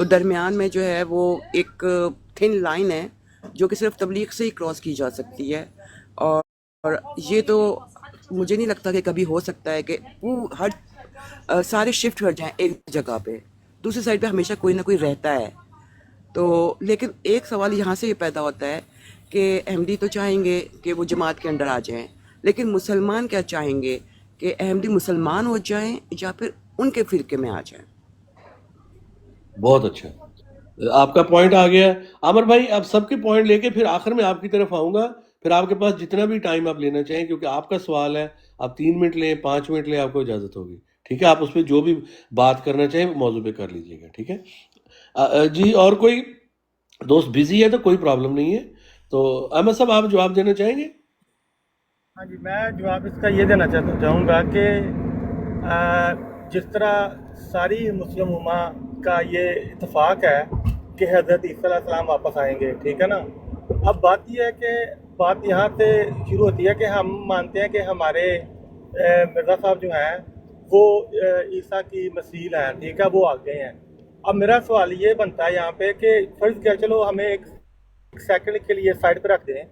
تو درمیان میں جو ہے وہ ایک تھن لائن ہے جو کہ صرف تبلیغ سے ہی کراس کی جا سکتی ہے، اور یہ تو مجھے نہیں لگتا کہ کبھی ہو سکتا ہے کہ وہ سارے شفٹ کر جائیں ایک جگہ پہ، دوسری سائڈ پہ ہمیشہ کوئی نہ کوئی رہتا ہے۔ تو لیکن ایک سوال یہاں سے یہ پیدا ہوتا ہے کہ احمدی تو چاہیں گے کہ وہ جماعت کے انڈر آ جائیں، لیکن مسلمان کیا چاہیں گے کہ احمدی مسلمان ہو جائیں یا پھر ان کے فرقے میں آ جائیں؟ بہت اچھا، آپ کا پوائنٹ آ گیا ہے عامر بھائی۔ آپ سب کے پوائنٹ لے کے پھر آخر میں آپ کی طرف آؤں گا، پھر آپ کے پاس جتنا بھی ٹائم آپ لینا چاہیں، کیونکہ آپ کا سوال ہے، آپ 3 منٹ لیں 5 منٹ لیں، آپ کو اجازت ہوگی، ٹھیک ہے؟ آپ اس پہ جو بھی بات کرنا چاہیں موضوع پہ کر لیجیے گا، ٹھیک ہے؟ جی اور کوئی دوست بزی ہے تو کوئی پرابلم نہیں ہے، تو احمد صاحب آپ جواب دینا چاہیں گے؟ ہاں جی، میں جواب اس کا یہ دینا چاہوں گا کہ جس طرح ساری مسلم امہ کا یہ اتفاق ہے کہ حضرت عیسیٰ علیہ السلام واپس آئیں گے، ٹھیک ہے نا؟ اب بات یہ ہے کہ بات یہاں سے شروع ہوتی ہے کہ ہم مانتے ہیں کہ ہمارے مرزا صاحب جو ہیں وہ عیسیٰ کی مثیل ہیں، ٹھیک ہے، وہ آگے ہیں۔ اب میرا سوال یہ بنتا ہے یہاں پہ کہ فرض کیا، چلو ہمیں ایک سیکنڈ کے لیے سائڈ پہ رکھ دیں،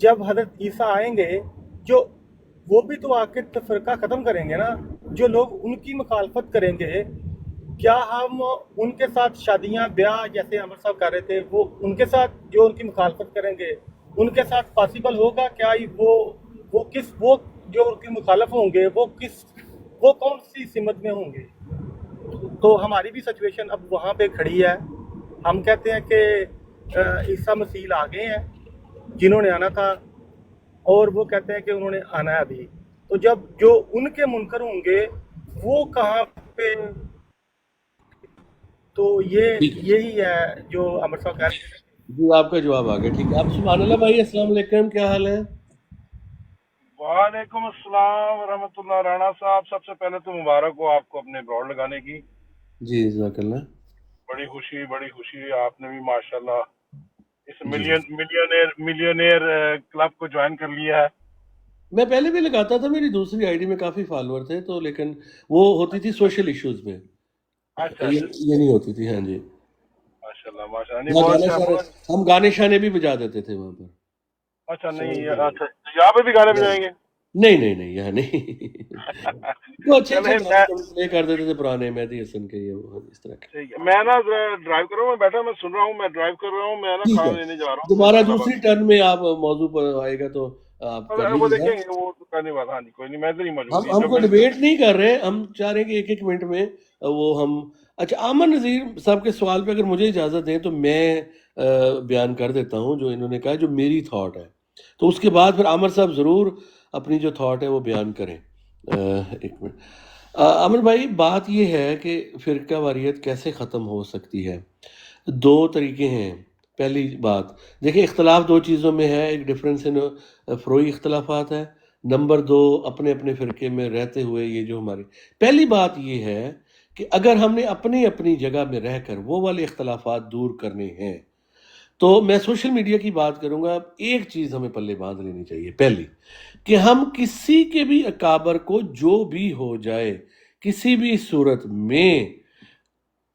جب حضرت عیسیٰ آئیں گے جو وہ بھی تو آ کے تفرقہ ختم کریں گے نا، جو لوگ ان کی مخالفت کریں گے، کیا ہم ان کے ساتھ شادیاں بیاہ جیسے عمر صاحب کر رہے تھے وہ ان کے ساتھ جو ان کی مخالفت کریں گے ان کے ساتھ پاسبل ہوگا؟ کیا وہ جو ان کی مخالف ہوں گے وہ کون سی سمت میں ہوں گے؟ تو ہماری بھی سچویشن اب وہاں پہ کھڑی ہے۔ ہم کہتے ہیں کہ عیسیٰ مسیح آ گئے ہیں جنہوں نے آنا تھا، اور وہ کہتے ہیں کہ انہوں نے آنا ہے ابھی، تو جب جو ان کے منکر ہوں گے وہ کہاں پہ؟ تو ٹھیک ہے یہی ہے جو امر صاحب کہہ رہے ہیں۔ جی، آپ کا جواب آ گیا، ٹھیک ہے۔ آپ سبحان اللہ بھائی، السلام علیکم، کیا حال ہے؟ وعلیکم السلام ورحمۃ اللہ۔ رانا صاحب، سب سے پہلے تو مبارک ہو آپ کو اپنے براڈ لگانے کی، جی جزاک اللہ۔ بڑی خوشی آپ نے بھی ماشاءاللہ اس جی ملینئر کلب کو جوائن کر لیا ہے۔ میں پہلے بھی لگاتا تھا، میری دوسری آئی ڈی میں کافی فالوور تھے، تو لیکن وہ ہوتی تھی سوشل ایشوز میں، اچھا یہ اچھا، یہ نہیں ہوتی تھی۔ ہاں جی، ماشاءاللہ نہیں، وہاں بہت گانے اچھا شانے، بہت ہم گانے شانے بھی بجا دیتے تھے وہاں پر، اچھا۔ سمجھ نہیں گئے؟ اچھا، یہاں پہ بھی گانے بجائیں گے؟ نہیں نہیں نہیں، یہاں نہیں وہ اچھے اچھے چلیں، گانے کبھی پلے کر دیتے تھے پرانے، مہدی حسن کے، یہ وہ اس طرح کے۔ ٹھیک ہے، میں نا ڈرائیو کر رہا ہوں، میں بیٹھا، میں سن رہا ہوں، میں ڈرائیو کر رہا ہوں، میں نا ٹھیک ہے، کھانا لینے جا رہا ہوں دوبارہ اسلام آباد۔ دوسری ٹرن میں آپ موضوع پر آئے گا تو آپ کر وہ لیجیے گا۔ دیکھیں گے، وہ تو کرنے والا، ہاں جی، کوئی نہیں، میں تو نہیں موجود، ہم جب کو مل کے۔ ڈیبیٹ نہیں کر رہے، ہم چاہ رہے ہیں کہ ایک ایک منٹ میں وہ ہم، اچھا عامر نذیر صاحب کے سوال پہ اگر مجھے اجازت دیں تو میں بیان کر دیتا ہوں جو انہوں نے کہا، جو میری تھاٹ ہے، تو اس کے بعد پھر عامر صاحب ضرور اپنی جو تھاٹ ہے وہ بیان کریں۔ ایک منٹ عامر بھائی، بات یہ ہے کہ فرقہ واریت کیسے ختم ہو سکتی ہے؟ دو طریقے ہیں۔ پہلی بات دیکھیں، اختلاف دو چیزوں میں ہے، ایک ڈفرینس ان فروئی اختلافات ہے، نمبر دو اپنے اپنے فرقے میں رہتے ہوئے یہ جو ہماری پہلی بات یہ ہے کہ اگر ہم نے اپنی اپنی جگہ میں رہ کر وہ والے اختلافات دور کرنے ہیں تو میں سوشل میڈیا کی بات کروں گا۔ ایک چیز ہمیں پلے باندھ لینی چاہیے، پہلی کہ ہم کسی کے بھی اکابر کو جو بھی ہو جائے کسی بھی صورت میں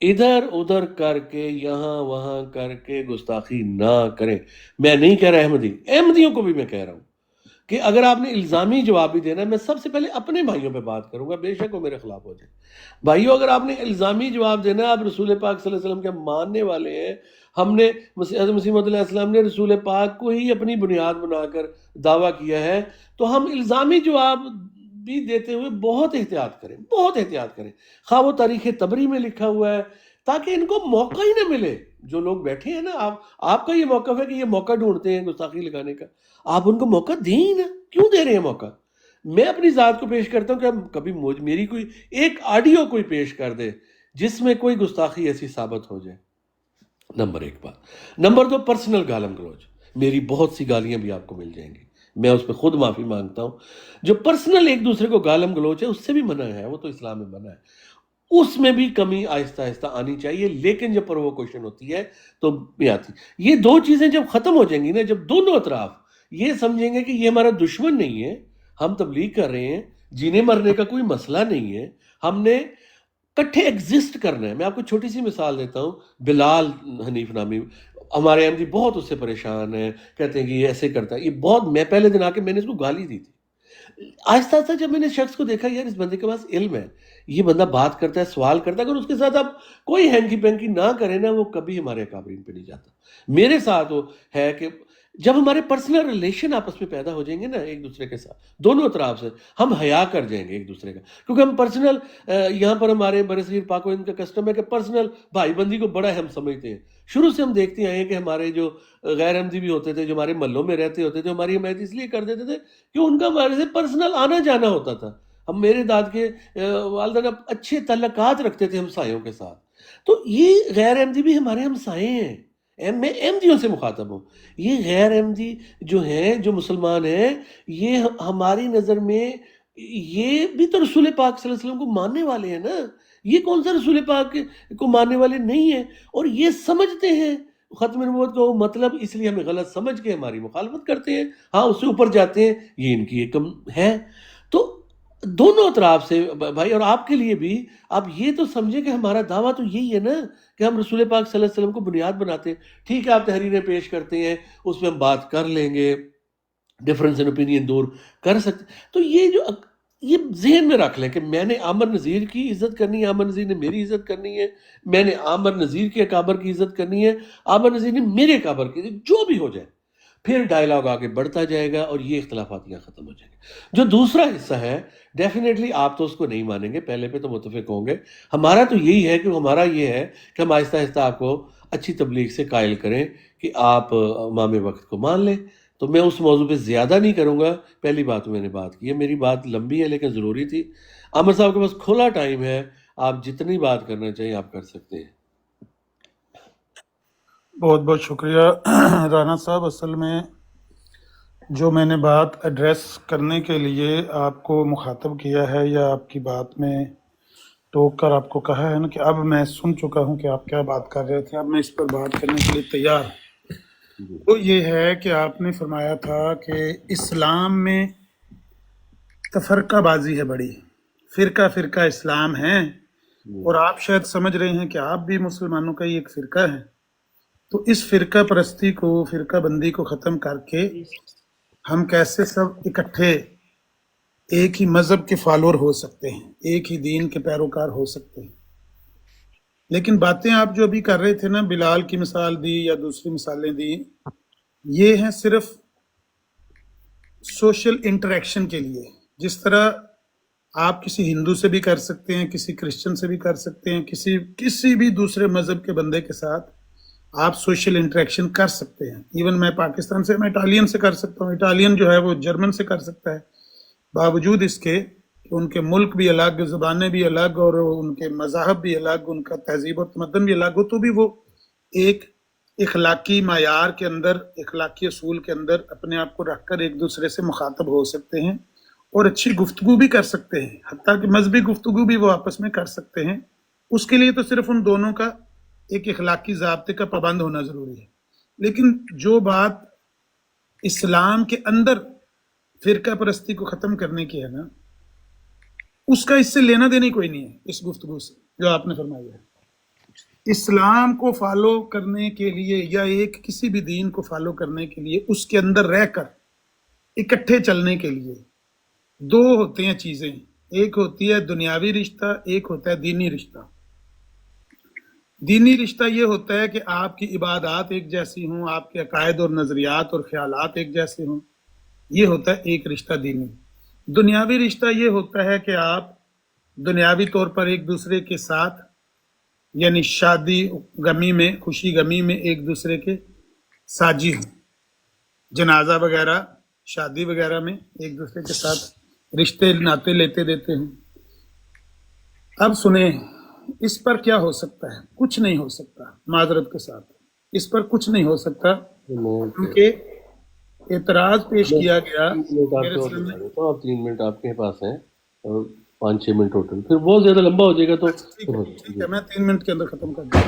ادھر ادھر کر کے یہاں وہاں کر کے گستاخی نہ کریں۔ میں نہیں کہہ رہا احمدیوں کو بھی میں کہہ رہا ہوں کہ اگر آپ نے الزامی جواب بھی دینا ہے، میں سب سے پہلے اپنے بھائیوں پہ بات کروں گا، بے شک وہ میرے خلاف ہو جائے۔ بھائیوں، اگر آپ نے الزامی جواب دینا ہے، آپ رسول پاک صلی اللہ علیہ وسلم کے ماننے والے ہیں، ہم نے حضرت مسیح موعود علیہ السلام نے رسول پاک کو ہی اپنی بنیاد بنا کر دعویٰ کیا ہے، تو ہم الزامی جواب بھی دیتے ہوئے بہت احتیاط کریں، بہت احتیاط کریں، خواہ وہ تاریخ طبری میں لکھا ہوا ہے، تاکہ ان کو موقع ہی نہ ملے۔ جو لوگ بیٹھے ہیں نا، آپ کا یہ موقف ہے کہ یہ موقع ڈھونڈتے ہیں گستاخی لگانے کا، آپ ان کو موقع دیں ہی نا، کیوں دے رہے ہیں موقع؟ میں اپنی ذات کو پیش کرتا ہوں کہ کبھی میری کوئی ایک آڈیو کوئی پیش کر دے جس میں کوئی گستاخی ایسی ثابت ہو جائے۔ نمبر ایک بات۔ نمبر دو، پرسنل گالم گلوچ، میری بہت سی گالیاں بھی آپ کو مل جائیں گی، میں اس پہ خود معافی مانگتا ہوں۔ جو پرسنل ایک دوسرے کو گالم گلوچ ہے اس سے بھی منع ہے، وہ تو اسلام میں منع ہے، اس میں بھی کمی آہستہ آہستہ آنی چاہیے، لیکن جب پرووکیشن ہوتی ہے تو بھی آتی۔ یہ دو چیزیں جب ختم ہو جائیں گی نا، جب دونوں اطراف یہ سمجھیں گے کہ یہ ہمارا دشمن نہیں ہے، ہم تبلیغ کر رہے ہیں، جینے مرنے کا کوئی مسئلہ نہیں ہے، ہم نے کٹھے ایگزسٹ کرنا ہے. میں آپ کو چھوٹی سی مثال دیتا ہوں. بلال حنیف نامی ہمارے احمدی بہت اس سے پریشان ہیں، کہتے ہیں کہ یہ ایسے کرتا ہے. یہ بہت، میں پہلے دن آ کے میں نے اس کو گالی دی تھی. آہستہ آہستہ جب میں نے شخص کو دیکھا یار اس بندے کے پاس علم ہے، یہ بندہ بات کرتا ہے، سوال کرتا ہے، اگر اس کے ساتھ آپ کوئی ہینکی پینکی نہ کریں نا، وہ کبھی ہمارے اکابرین پہ نہیں جاتا. میرے ساتھ وہ ہے کہ جب ہمارے پرسنل ریلیشن آپس میں پیدا ہو جائیں گے نا ایک دوسرے کے ساتھ، دونوں اطراف سے، ہم حیا کر جائیں گے ایک دوسرے کا. کیونکہ ہم پرسنل، یہاں پر ہمارے برصغیر پاک و ہند کا کسٹم ہے کہ پرسنل بھائی بندی کو بڑا اہم سمجھتے ہیں. شروع سے ہم دیکھتے آئے ہیں کہ ہمارے جو غیر احمدی بھی ہوتے تھے، جو ہمارے محلوں میں رہتے ہوتے تھے، ہماری حمایت اس لیے کر دیتے تھے کہ ان کا ہمارے سے پرسنل آنا جانا ہوتا تھا. ہم، میرے داد کے والدین اچھے تعلقات رکھتے تھے ہمسایوں کے ساتھ. تو یہ غیر احمدی بھی ہمارے ہمسائے ہیں. میں احمدیوں سے مخاطب ہوں. یہ غیر احمدی جو ہیں، جو مسلمان ہیں، یہ ہماری نظر میں یہ بھی تو رسول پاک صلی اللہ علیہ وسلم کو ماننے والے ہیں نا. یہ کون سا رسول پاک کو ماننے والے نہیں ہیں؟ اور یہ سمجھتے ہیں ختم نبوت کا وہ مطلب، اس لیے ہمیں غلط سمجھ کے ہماری مخالفت کرتے ہیں. ہاں، اس سے اوپر جاتے ہیں، یہ ان کی ایک ہے. تو دونوں اطراف سے بھائی، اور آپ کے لیے بھی، آپ یہ تو سمجھیں کہ ہمارا دعویٰ تو یہی ہے نا کہ ہم رسول پاک صلی اللہ علیہ وسلم کو بنیاد بناتے ہیں. ٹھیک ہے، آپ تحریریں پیش کرتے ہیں، اس میں ہم بات کر لیں گے، ڈفرینس ان اوپینین دور کر سکتے. تو یہ ذہن میں رکھ لیں کہ میں نے عامر نذیر کی عزت کرنی ہے، عامر نذیر نے میری عزت کرنی ہے. میں نے عامر نذیر کے اکابر کی عزت کرنی ہے، عامر نذیر نے میرے اکابر کی. جو بھی ہو جائے، پھر ڈائلاگ آگے بڑھتا جائے گا اور یہ اختلافات یہاں ختم ہو جائیں گے. جو دوسرا حصہ ہے، ڈیفینیٹلی آپ تو اس کو نہیں مانیں گے، پہلے پہ تو متفق ہوں گے. ہمارا تو یہی ہے کہ ہمارا یہ ہے کہ ہم آہستہ آہستہ آپ کو اچھی تبلیغ سے قائل کریں کہ آپ امام وقت کو مان لیں. تو میں اس موضوع پہ زیادہ نہیں کروں گا. پہلی بات میں نے بات کی ہے، میری بات لمبی ہے لیکن ضروری تھی. عامر صاحب کے پاس کھلا ٹائم ہے، آپ جتنی بات کرنا چاہیں آپ کر سکتے ہیں. بہت بہت شکریہ رانا صاحب. اصل میں جو میں نے بات ایڈریس کرنے کے لیے آپ کو مخاطب کیا ہے، یا آپ کی بات میں ٹوک کر آپ کو کہا ہے نا کہ اب میں سن چکا ہوں کہ آپ کیا بات کر رہے تھے، اب میں اس پر بات کرنے کے لیے تیار ہوں. وہ یہ ہے کہ آپ نے فرمایا تھا کہ اسلام میں تفرقہ بازی ہے بڑی، فرقہ فرقہ اسلام ہے، اور آپ شاید سمجھ رہے ہیں کہ آپ بھی مسلمانوں کا ہی ایک فرقہ ہے. تو اس فرقہ پرستی کو، فرقہ بندی کو ختم کر کے ہم کیسے سب اکٹھے ایک ہی مذہب کے فالوور ہو سکتے ہیں، ایک ہی دین کے پیروکار ہو سکتے ہیں. لیکن باتیں آپ جو ابھی کر رہے تھے نا، بلال کی مثال دی یا دوسری مثالیں دی، یہ ہیں صرف سوشل انٹریکشن کے لیے. جس طرح آپ کسی ہندو سے بھی کر سکتے ہیں، کسی کرسچن سے بھی کر سکتے ہیں، کسی بھی دوسرے مذہب کے بندے کے ساتھ آپ سوشل انٹریکشن کر سکتے ہیں. ایون میں پاکستان سے، میں اٹالین سے کر سکتا ہوں، اٹالین جو ہے وہ جرمن سے کر سکتا ہے، باوجود اس کے کہ ان کے ملک بھی الگ، زبانیں بھی الگ، اور ان کے مذاہب بھی الگ، ان کا تہذیب اور تمدن بھی الگ ہو، تو بھی وہ ایک اخلاقی معیار کے اندر، اخلاقی اصول کے اندر اپنے آپ کو رکھ کر ایک دوسرے سے مخاطب ہو سکتے ہیں اور اچھی گفتگو بھی کر سکتے ہیں. حتیٰ کہ مذہبی گفتگو بھی وہ آپس میں کر سکتے ہیں. اس کے لیے تو صرف ان دونوں کا ایک اخلاقی ضابطے کا پابند ہونا ضروری ہے. لیکن جو بات اسلام کے اندر فرقہ پرستی کو ختم کرنے کی ہے نا، اس کا اس سے لینا دینا کوئی نہیں ہے. اس گفتگو سے جو آپ نے فرمایا ہے، اسلام کو فالو کرنے کے لیے یا ایک کسی بھی دین کو فالو کرنے کے لیے، اس کے اندر رہ کر اکٹھے چلنے کے لیے دو ہوتے ہیں چیزیں. ایک ہوتی ہے دنیاوی رشتہ، ایک ہوتا ہے دینی رشتہ. دینی رشتہ یہ ہوتا ہے کہ آپ کی عبادات ایک جیسی ہوں، آپ کے عقائد اور نظریات اور خیالات ایک جیسے ہوں. یہ ہوتا ہے ایک رشتہ دینی. دنیاوی رشتہ یہ ہوتا ہے کہ آپ دنیاوی طور پر ایک دوسرے کے ساتھ، یعنی شادی غمی میں، خوشی غمی میں ایک دوسرے کے ساجی ہوں، جنازہ وغیرہ، شادی وغیرہ میں ایک دوسرے کے ساتھ رشتے ناطے لیتے دیتے ہیں. اب سنیں، اس پر کیا ہو سکتا ہے؟ کچھ نہیں ہو سکتا. معذرت کے ساتھ اس پر کچھ نہیں ہو سکتا، کیونکہ اعتراض پیش کیا گیا. میرے سامنے آپ 3 منٹ آپ کے پاس ہیں اور 5-6 منٹ ٹوٹل، پھر بہت زیادہ لمبا ہو جائے گا. تو ٹھیک ہے، میں 3 منٹ کے اندر ختم کر دوں.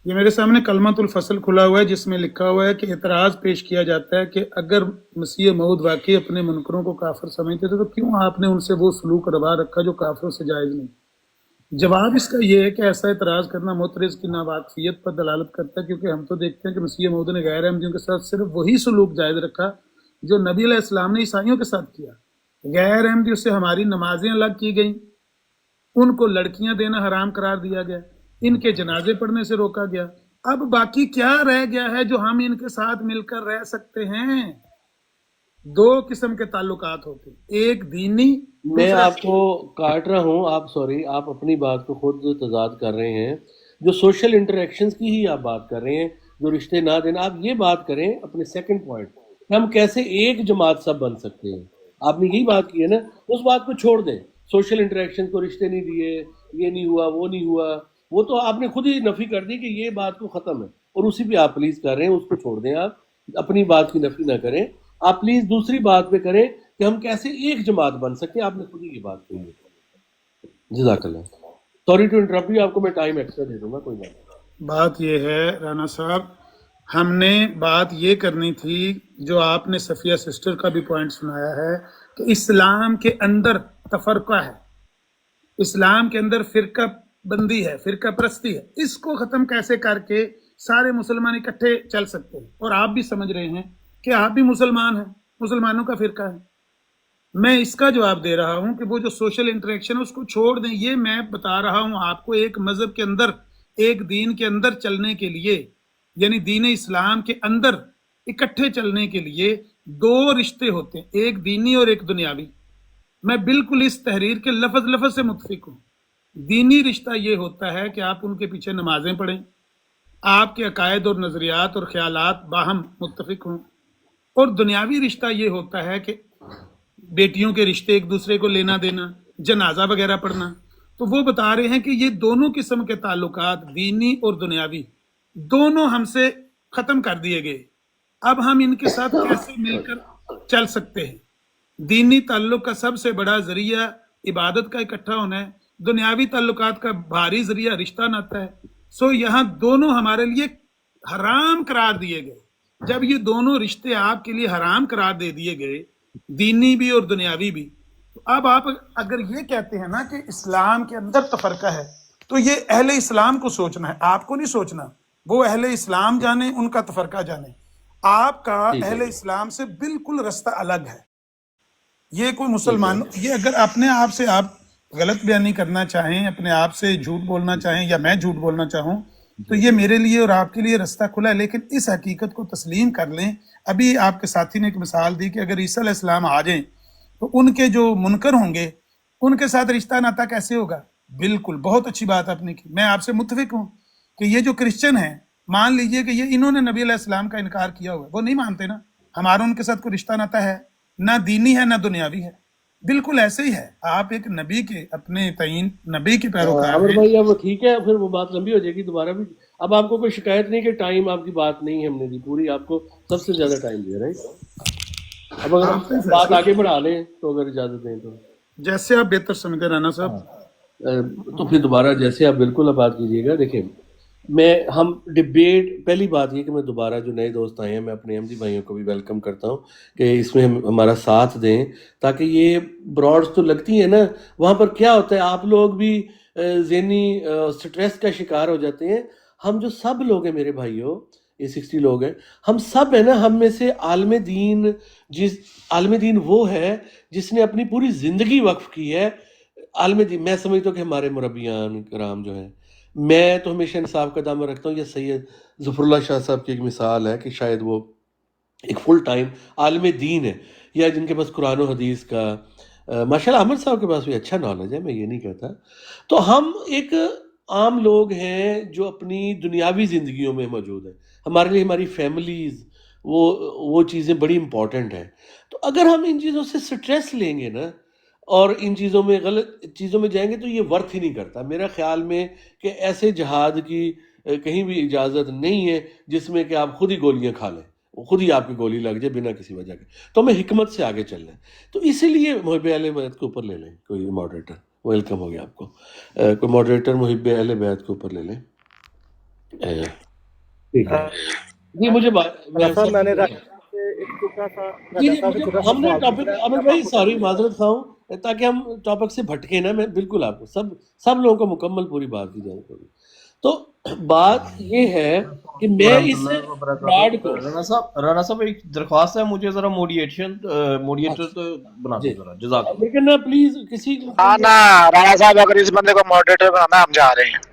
یہ میرے سامنے کلمۃ الفصل کھلا ہوا ہے، جس میں لکھا ہوا ہے کہ اعتراض پیش کیا جاتا ہے کہ اگر مسیح موعود واقعی اپنے منکروں کو کافر سمجھتے تھے تو کیوں آپ نے ان سے وہ سلوک روا رکھا جو کافروں سے جائز نہیں. جواب اس کا یہ ہے کہ ایسا اعتراض کرنا معترض کی ناواقفیت پر دلالت کرتا ہے، کیونکہ ہم تو دیکھتے ہیں کہ مسیح موعود نے غیر احمدیوں کے ساتھ صرف وہی سلوک جائز رکھا جو نبی علیہ السلام نے عیسائیوں کے ساتھ کیا۔ غیر احمدیوں سے ہماری نمازیں الگ کی گئیں، ان کو لڑکیاں دینا حرام قرار دیا گیا، ان کے جنازے پڑھنے سے روکا گیا۔ اب باقی کیا رہ گیا ہے جو ہم ان کے ساتھ مل کر رہ سکتے ہیں؟ دو قسم کے تعلقات ہوتے ہیں، ایک دینی، میں دوسرا آپ کو کاٹ رہا ہوں، آپ اپنی بات کو خود تضاد کر رہے ہیں۔ جو سوشل انٹریکشنز کی ہی آپ بات کر رہے ہیں، جو رشتے نہ دینا، آپ یہ بات کریں اپنے سیکنڈ پوائنٹ کہ ہم کیسے ایک جماعت سب بن سکتے ہیں۔ آپ نے یہی بات کی ہے نا، اس بات کو چھوڑ دیں، سوشل انٹریکشن کو رشتے نہیں دیے، یہ نہیں ہوا، وہ نہیں ہوا، وہ تو آپ نے خود ہی نفی کر دی کہ یہ بات کو ختم ہے، اور اسی پہ آپ پلیز کر رہے ہیں، اس کو چھوڑ دیں، آپ اپنی بات کی نفی نہ کریں، آپ پلیز دوسری بات پہ کریں کہ ہم کیسے ایک جماعت بن سکتے ہیں۔ آپ نے خود ہی یہ بات کہی ہے۔ جزاک اللہ۔ سوری ٹو انٹرپٹ یو، آپ کو میں ٹائم ایکسٹرا دے دوں گا، کوئی بات نہیں۔ بات یہ ہے رانا صاحب، ہم نے بات یہ کرنی تھی جو آپ نے صفیہ سسٹر کا بھی پوائنٹ سنایا ہے کہ اسلام کے اندر تفرقہ ہے، اسلام کے اندر فرقہ بندی ہے، فرقہ پرستی ہے، اس کو ختم کیسے کر کے سارے مسلمان اکٹھے چل سکتے ہیں؟ اور آپ بھی سمجھ رہے ہیں کہ آپ بھی مسلمان ہیں، مسلمانوں کا فرقہ ہے۔ میں اس کا جواب دے رہا ہوں کہ وہ جو سوشل انٹریکشن ہے اس کو چھوڑ دیں۔ یہ میں بتا رہا ہوں آپ کو، ایک مذہب کے اندر، ایک دین کے اندر چلنے کے لیے، یعنی دین اسلام کے اندر اکٹھے چلنے کے لیے دو رشتے ہوتے ہیں، ایک دینی اور ایک دنیاوی۔ میں بالکل اس تحریر کے لفظ لفظ سے متفق ہوں۔ دینی رشتہ یہ ہوتا ہے کہ آپ ان کے پیچھے نمازیں پڑھیں، آپ کے عقائد اور نظریات اور خیالات باہم متفق ہوں، اور دنیاوی رشتہ یہ ہوتا ہے کہ بیٹیوں کے رشتے ایک دوسرے کو لینا دینا، جنازہ وغیرہ پڑھنا۔ تو وہ بتا رہے ہیں کہ یہ دونوں قسم کے تعلقات، دینی اور دنیاوی، دونوں ہم سے ختم کر دیے گئے۔ اب ہم ان کے ساتھ کیسے مل کر چل سکتے ہیں؟ دینی تعلق کا سب سے بڑا ذریعہ عبادت کا اکٹھا ہونا ہے، دنیاوی تعلقات کا بھاری ذریعہ رشتہ ناتا ہے۔ سو یہاں دونوں ہمارے لیے حرام قرار دیے گئے۔ جب یہ دونوں رشتے آپ کے لیے حرام قرار دے دیے گئے، دینی بھی اور دنیاوی بھی، تو اب آپ اگر یہ کہتے ہیں نا کہ اسلام کے اندر تفرقہ ہے، تو یہ اہل اسلام کو سوچنا ہے، آپ کو نہیں سوچنا۔ وہ اہل اسلام جانے، ان کا تفرقہ جانے، آپ کا اہل اسلام سے بالکل رستہ الگ ہے۔ یہ کوئی مسلمان، یہ اگر اپنے آپ سے آپ غلط بیانی کرنا چاہیں، اپنے آپ سے جھوٹ بولنا چاہیں، یا میں جھوٹ بولنا چاہوں، تو یہ میرے لیے اور آپ کے لیے رستہ کھلا ہے، لیکن اس حقیقت کو تسلیم کر لیں۔ ابھی آپ کے ساتھی نے ایک مثال دی کہ اگر عیسیٰ علیہ السلام آ جائیں تو ان کے جو منکر ہوں گے ان کے ساتھ رشتہ ناتا کیسے ہوگا؟ بالکل، بہت اچھی بات آپ نے کی، میں آپ سے متفق ہوں کہ یہ جو کرسچن ہیں، مان لیجئے کہ یہ انہوں نے نبی علیہ السلام کا انکار کیا ہوا ہے، وہ نہیں مانتے نا، ہمارا ان کے ساتھ کوئی رشتہ ناتا ہے، نہ دینی ہے نہ دنیاوی ہے، بالکل ایسے ہی ہے۔ آپ ایک نبی کے، اپنے تعین نبی کے پیروکار عمر ہیں۔ بھائی اب ٹھیک ہے، پھر وہ بات لمبی ہو جائے گی دوبارہ بھی۔ اب آپ کو کوئی شکایت نہیں کہ ٹائم آپ کی بات نہیں ہم نے دی پوری، آپ کو سب سے زیادہ ٹائم دیا، رائٹ؟ اب اگر ہم بات آگے بڑھا لیں تو اگر اجازت دیں تو جیسے آپ بہتر سمجھتے رانا صاحب۔ تو پھر دوبارہ جیسے آپ بالکل اب بات کیجیے گا۔ دیکھیں، ہم ڈبیٹ، پہلی بات یہ کہ میں دوبارہ جو نئے دوست آئے ہیں، میں اپنے احمدی بھائیوں کو بھی ویلکم کرتا ہوں کہ اس میں ہمارا ساتھ دیں، تاکہ یہ براڈز تو لگتی ہیں نا، وہاں پر کیا ہوتا ہے، آپ لوگ بھی ذہنی سٹریس کا شکار ہو جاتے ہیں۔ ہم جو سب لوگ ہیں میرے بھائیوں، یہ 60 لوگ ہیں، ہم سب ہیں نا، ہم میں سے عالم دین وہ ہے جس نے اپنی پوری زندگی وقف کی ہے عالم دین۔ میں سمجھتا ہوں کہ ہمارے مربیان کرام جو ہیں، میں تو ہمیشہ انصاف کا دامن رکھتا ہوں، یہ سید ظفر اللہ شاہ صاحب کی ایک مثال ہے کہ شاید وہ ایک فل ٹائم عالم دین ہے، یا جن کے پاس قرآن و حدیث کا ماشاء اللہ، احمد صاحب کے پاس بھی اچھا نالج ہے، میں یہ نہیں کہتا۔ تو ہم ایک عام لوگ ہیں جو اپنی دنیاوی زندگیوں میں موجود ہیں، ہمارے لیے ہماری فیملیز، وہ چیزیں بڑی امپورٹنٹ ہیں۔ تو اگر ہم ان چیزوں سے سٹریس لیں گے نا، اور ان چیزوں میں غلط چیزوں میں جائیں گے، تو یہ ورتھ ہی نہیں کرتا میرا خیال میں، کہ ایسے جہاد کی کہیں بھی اجازت نہیں ہے جس میں کہ آپ خود ہی گولیاں کھا لیں، خود ہی آپ کی گولی لگ جائے بنا کسی وجہ کے۔ تو ہمیں حکمت سے آگے چلنا ہے۔ تو اسی لیے محب اہل بیت کے اوپر لے لیں کوئی ماڈریٹر، ویلکم ہو گیا آپ کو، کوئی ماڈریٹر محب اہل بیت کے اوپر لے لیں۔ ٹھیک ہے جی، مجھے صاحب میں نے ایک چھوٹا سا جی راجا جی صاحب سے مجھے چھوٹا سا ہم نے سوال ٹاپک پوچھنا ہے عامر جب بھائی آپ کو سوری ٹائم معذرت خواہوں تاکہ ہم ٹاپک سے بھٹکے نا. میں بالکل آپ کو سب لوگوں کو مکمل پوری بات کی جائے گی. تو بات یہ ہے کہ میں ورحمۃ اس اللہ وبرکاتہ. فراڈ کو رانا صاحب ایک درخواست ہے مجھے ذرا موڈیٹر تو بنا جی دو ذرا جزاک اللہ. لیکن نا پلیز کسی ہاں نا رانا صاحب اگر اس بندے کو ماڈریٹر بنانا ہم جا رہے ہیں.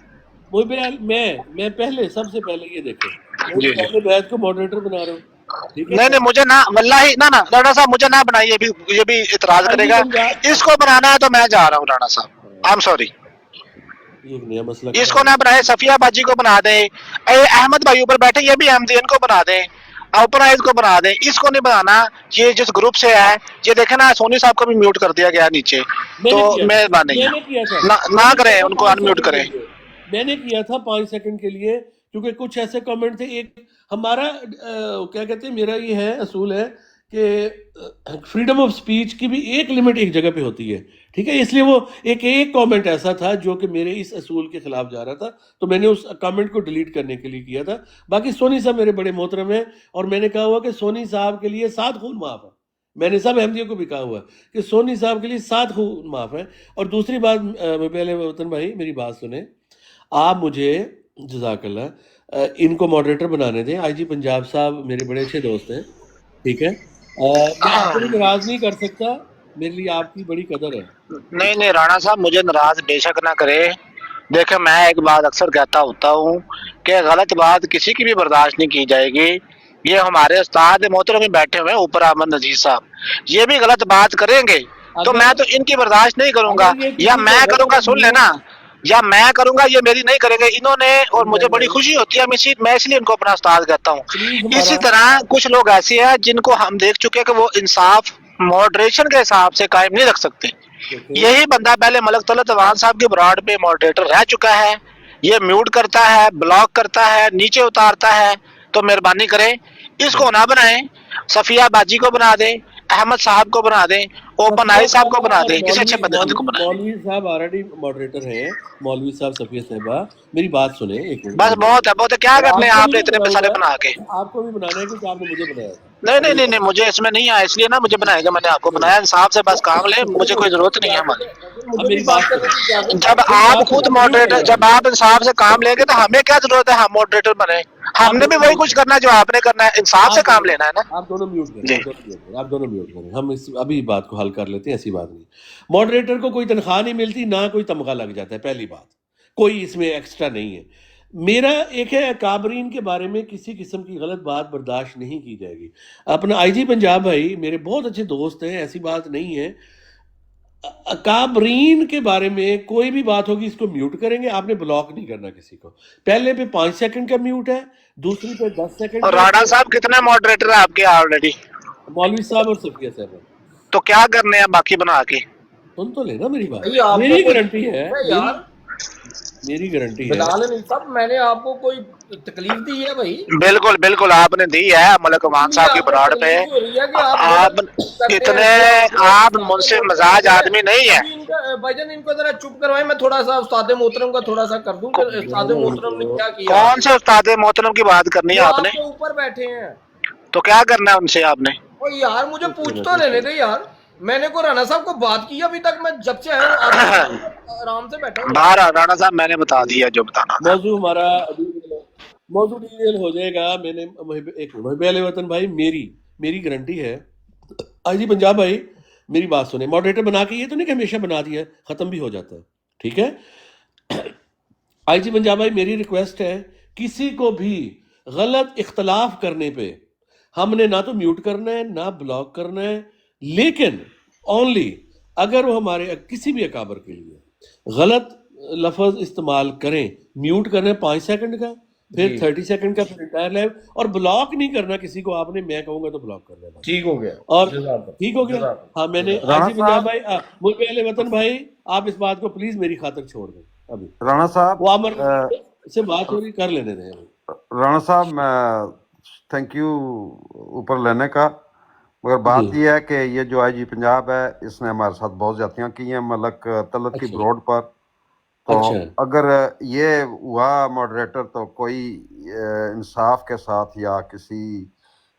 میں پہلے سب سے پہلے یہ دیکھیں میں جی اس جی پہلے بیچ کو ماڈریٹر بنا رہا ہوں. ٹھیک ہے نہیں نہیں مجھے نہ واللہ نہ رانا صاحب مجھے نہ بنائیے. یہ بھی اعتراض آئی کرے جی گا. پنجاب اس کو بنانا ہے تو میں جا رہا ہوں رانا صاحب. I am sorry. یہ ایک نیا مسئلہ اس کھڑا کو ہو نہ بنائے. صفیہ باجی کو بنا دیں. احمد بھائی اوپر بیٹھے یہ بھی احمدین کو بنا دیں. اوپرائز کو بنا دیں. اس کو نہیں بنانا. یہ جس گروپ سے ہے یہ دیکھیں نا سونی صاحب کو بھی میوٹ کر دیا گیا نیچے. میں تو نے کیا تھا مہربانی میں نے کیا تھا نہ میں نے کیا کریں تھا ان کو 5 انمیوٹ سیکنڈ کے کریں. لیے میں نے کیا تھا 5 سیکنڈ کے لیے کیونکہ کچھ ایسے کامنٹ تھے. ایک ہمارا کیا کہتے ہیں میرا یہ ہے اصول ہے کہ فریڈم آف سپیچ کی بھی ایک لمٹ ایک جگہ پہ ہوتی ہے. ٹھیک ہے اس لیے وہ ایک کامنٹ ایسا تھا جو کہ میرے اس اصول کے خلاف جا رہا تھا تو میں نے اس کامنٹ کو ڈیلیٹ کرنے کے لیے کیا تھا. باقی سونی صاحب میرے بڑے محترم ہیں اور میں نے کہا ہوا کہ سونی صاحب کے لیے 7 خون معاف ہے. میں نے سب احمدیوں کو بھی کہا ہوا ہے کہ سونی صاحب کے لیے 7 خون معاف ہے. اور دوسری بات پہلے وطن بھائی میری بات سنیں. آپ مجھے جزاک اللہ ان کو ماڈریٹر بنانے دیں. آئی جی پنجاب صاحب میرے بڑے اچھے دوست ہیں. ٹھیک ہے میں آپ کو بھی ناراض نہیں کر سکتا. میرے لیے آپ کی بڑی قدر ہے. نہیں رانا صاحب مجھے ناراض بے شک نہ کرے. دیکھیں میں ایک بات اکثر کہتا ہوتا ہوں کہ غلط بات کسی کی بھی برداشت نہیں کی جائے گی. یہ ہمارے استاد محترم میں بیٹھے ہوئے ہیں اوپر احمد نذیر صاحب. یہ بھی غلط بات کریں گے تو میں تو ان کی برداشت نہیں کروں گا. اگر یہ یا کسی میں کو کروں غلط گا سن لگے لینا. یا میں کروں گا یہ میری نہیں کریں گے انہوں نے. اور مجھے بڑی خوشی ہوتی ہے میں اس لیے ان کو اپنا استاد کہتا ہوں. پلیز اسی ہمارا طرح کچھ لوگ ایسے ہیں جن کو ہم دیکھ چکے کہ وہ انصاف ماڈریشن کے حساب سے قائم نہیں رکھ سکتے. دیکھیں یہی بندہ پہلے ملک طلعت عوان صاحب کے براڈ پہ ماڈریٹر رہ چکا ہے. یہ میوٹ کرتا ہے بلاک کرتا ہے نیچے اتارتا ہے. تو مہربانی کریں اس کو نہ بنائیں. صفیہ باجی کو بنا دیں. احمد صاحب کو بنا دیں. اوپن صفیہ آئی صاحب کو بنا صاحبہ اور دیں. کسی اچھے بندے کو بنائیں. مولوی صاحب آلریڈی ماڈریٹر ہیں. مولوی صاحب صفیہ صاحبہ میری بات سنیں ایک منٹ بس بہت ہے کیا اور کرنے ہیں آپ کو آپ بھی نے تو اتنے سارے بنا کے. آپ کو بھی بنانا ہے کیونکہ آپ نے مجھے بنایا تھا. نہیں مجھے اس میں نہیں آیا اس لیے نا مجھے بنائے گا. میں نے آپ کو بنایا. انصاف سے بس کام لیں. مجھے کوئی ضرورت نہیں ہے ہماری. اب میری بات سنیں جب میری آپ بات خود سنیں میوٹ ماڈریٹر کریں جب آپ انصاف سے کام لیں گے تو ہمیں کیا ضرورت ہے ہم ماڈریٹر بنے. آپ ہم نے بھی دونوں وہی میوٹ کچھ کریں کرنا ہے جو آپ نے کرنا ہے. انصاف سے کام لینا ہے نا. آپ دونوں میوٹ کریں. جی آپ دونوں میوٹ کریں. ہم ابھی بات کو حل کر لیتے ہیں. ایسی بات نہیں. ماڈریٹر کو کوئی تنخواہ نہیں ملتی نہ کوئی تمغہ لگ جاتا ہے. پہلی بات کوئی اس میں ایکسٹرا نہیں ہے. میرا ایک ہے اکابرین کے بارے میں کسی قسم کی غلط بات برداشت نہیں کی جائے گی. اپنا آئی جی پنجاب بھائی میرے بہت اچھے دوست ہیں. ایسی بات نہیں ہے. اکابرین کے بارے میں کوئی بھی بات ہوگی اس کو میوٹ کریں گے. آپ نے بلاک نہیں کرنا کسی کو. پہلے پہ 5 سیکنڈ کا میوٹ ہے. دوسری پہ 10 سیکنڈ اور کا. راڑا صاحب کتنے ماڈریٹر ہیں آپ کے آلریڈی. مولوی صاحب اور صفیہ صاحب تو کیا کرنے ہیں باقی بنا کے. سن تو لینا میری بات. بھائی آپ کو میری کوئی گارنٹی ہے یار میری گارنٹی ہے. بلال نہیں صاحب میں نے آپ کو کوئی تکلیف دی ہے بھائی. بالکل آپ نے دی ہے ملک عوان صاحب کی آپ کو براڈ پہ. تکلیف ہو رہی ہے کہ آپ آپ غلط کرتے ہیں. اتنے آپ منصف مزاج آدمی نہیں ہے. ابھی ان کا بھائی جان ان کو ذرا چپ کروائیں. میں تھوڑا سا استاد محترم کا تھوڑا سا کر دوں کہ استاد محترم نے کیا کیا. کون سے استاد محترم کی بات کرنی ہے جو آپ آپ نے. کے اوپر بیٹھے ہیں. تو کیا کرنا ہے ان سے آپ نے. او یار مجھے پوچھ تو لینے دے یار. میں نے کو رانا صاحب کو بات کی ابھی تک. میں جب سے آیا ہوں آرام سے بیٹھا ہوں. باہر رانا صاحب میں نے بتا دیا جو بتانا تھا. موضوع ہمارا موضوع ڈیٹیل ہو جائے گا. میں نے ایک محب اہل وطن بھائی میری گارنٹی ہے. آئی جی پنجاب بھائی میری بات سنیں. ماڈریٹر بنا کے یہ تو نہیں کہ ہمیشہ بنا دیا ختم بھی ہو جاتا ہے. ٹھیک ہے آئی جی پنجاب بھائی میری ریکویسٹ ہے کسی کو بھی غلط اختلاف کرنے پہ ہم نے نہ تو میوٹ کرنا ہے نہ بلاک کرنا ہے. لیکن اونلی اگر وہ ہمارے کسی بھی اکابر کے لیے غلط لفظ استعمال کریں میوٹ کرنا ہے 5 سیکنڈ کا پھر 30 سیکنڈ کا پھر انٹائر لائف. اور بلاک نہیں کرنا کسی کو. آپ نے میں کہوں گا تو بلاک کر لینا. ٹھیک ہو گیا. اور ٹھیک ہو گیا. ہاں میں نے آج ہی پنجاب بھائی مجھ پہلے وطن بھائی آپ اس بات کو پلیز میری خاطر چھوڑ دیں. ابھی رانا صاحب وہ عامر سے بات ہو رہی کر لینے دیں. رانا صاحب میں تھینک یو اوپر لینے کا. مگر بات یہ ہے کہ یہ جو آئی جی پنجاب ہے اس نے ہمارے ساتھ بہت زیادتیاں کی ہیں ملک طلعت کی بروڈ پر. تو اگر یہ ہوا ماڈریٹر تو کوئی انصاف کے ساتھ یا کسی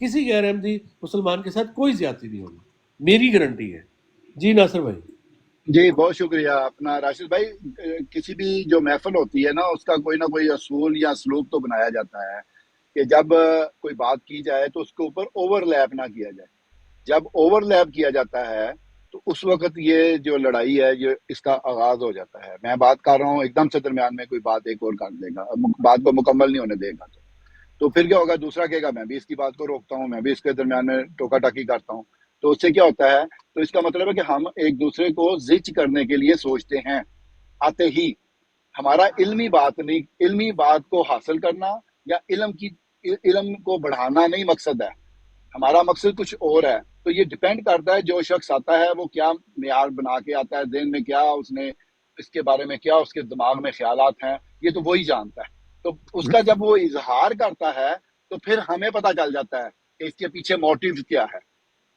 کسی غیر احمدی مسلمان کے ساتھ کوئی زیادتی نہیں ہوگی، میری گارنٹی ہے۔ جی ناصر بھائی۔ جی بہت شکریہ اپنا راشد بھائی۔ کسی بھی جو محفل ہوتی ہے نا اس کا کوئی نہ کوئی اصول یا سلوک تو بنایا جاتا ہے کہ جب کوئی بات کی جائے تو اس کے اوپر اوور لیپ نہ کیا جائے۔ جب اوور لیپ کیا جاتا ہے تو اس وقت یہ جو لڑائی ہے یہ اس کا آغاز ہو جاتا ہے۔ میں بات کر رہا ہوں، ایک دم سے درمیان میں کوئی بات ایک اور کر دے گا، بات کو مکمل نہیں ہونے دے گا، تو پھر کیا ہوگا، دوسرا کہے گا میں بھی اس کی بات کو روکتا ہوں، میں بھی اس کے درمیان میں ٹوکا ٹاکی کرتا ہوں، تو اس سے کیا ہوتا ہے، تو اس کا مطلب ہے کہ ہم ایک دوسرے کو زچ کرنے کے لیے سوچتے ہیں۔ آتے ہی ہمارا علمی بات نہیں، علمی بات کو حاصل کرنا یا علم کو بڑھانا نہیں مقصد ہے، ہمارا مقصد کچھ اور ہے۔ تو یہ ڈیپینڈ کرتا ہے جو شخص آتا ہے وہ کیا معیار بنا کے آتا ہے، ذہن میں کیا اس نے، اس کے بارے میں کیا اس کے دماغ میں خیالات ہیں، یہ تو وہی جانتا ہے۔ تو اس کا جب وہ اظہار کرتا ہے تو پھر ہمیں پتہ چل جاتا ہے کہ اس کے پیچھے موٹیو کیا ہے،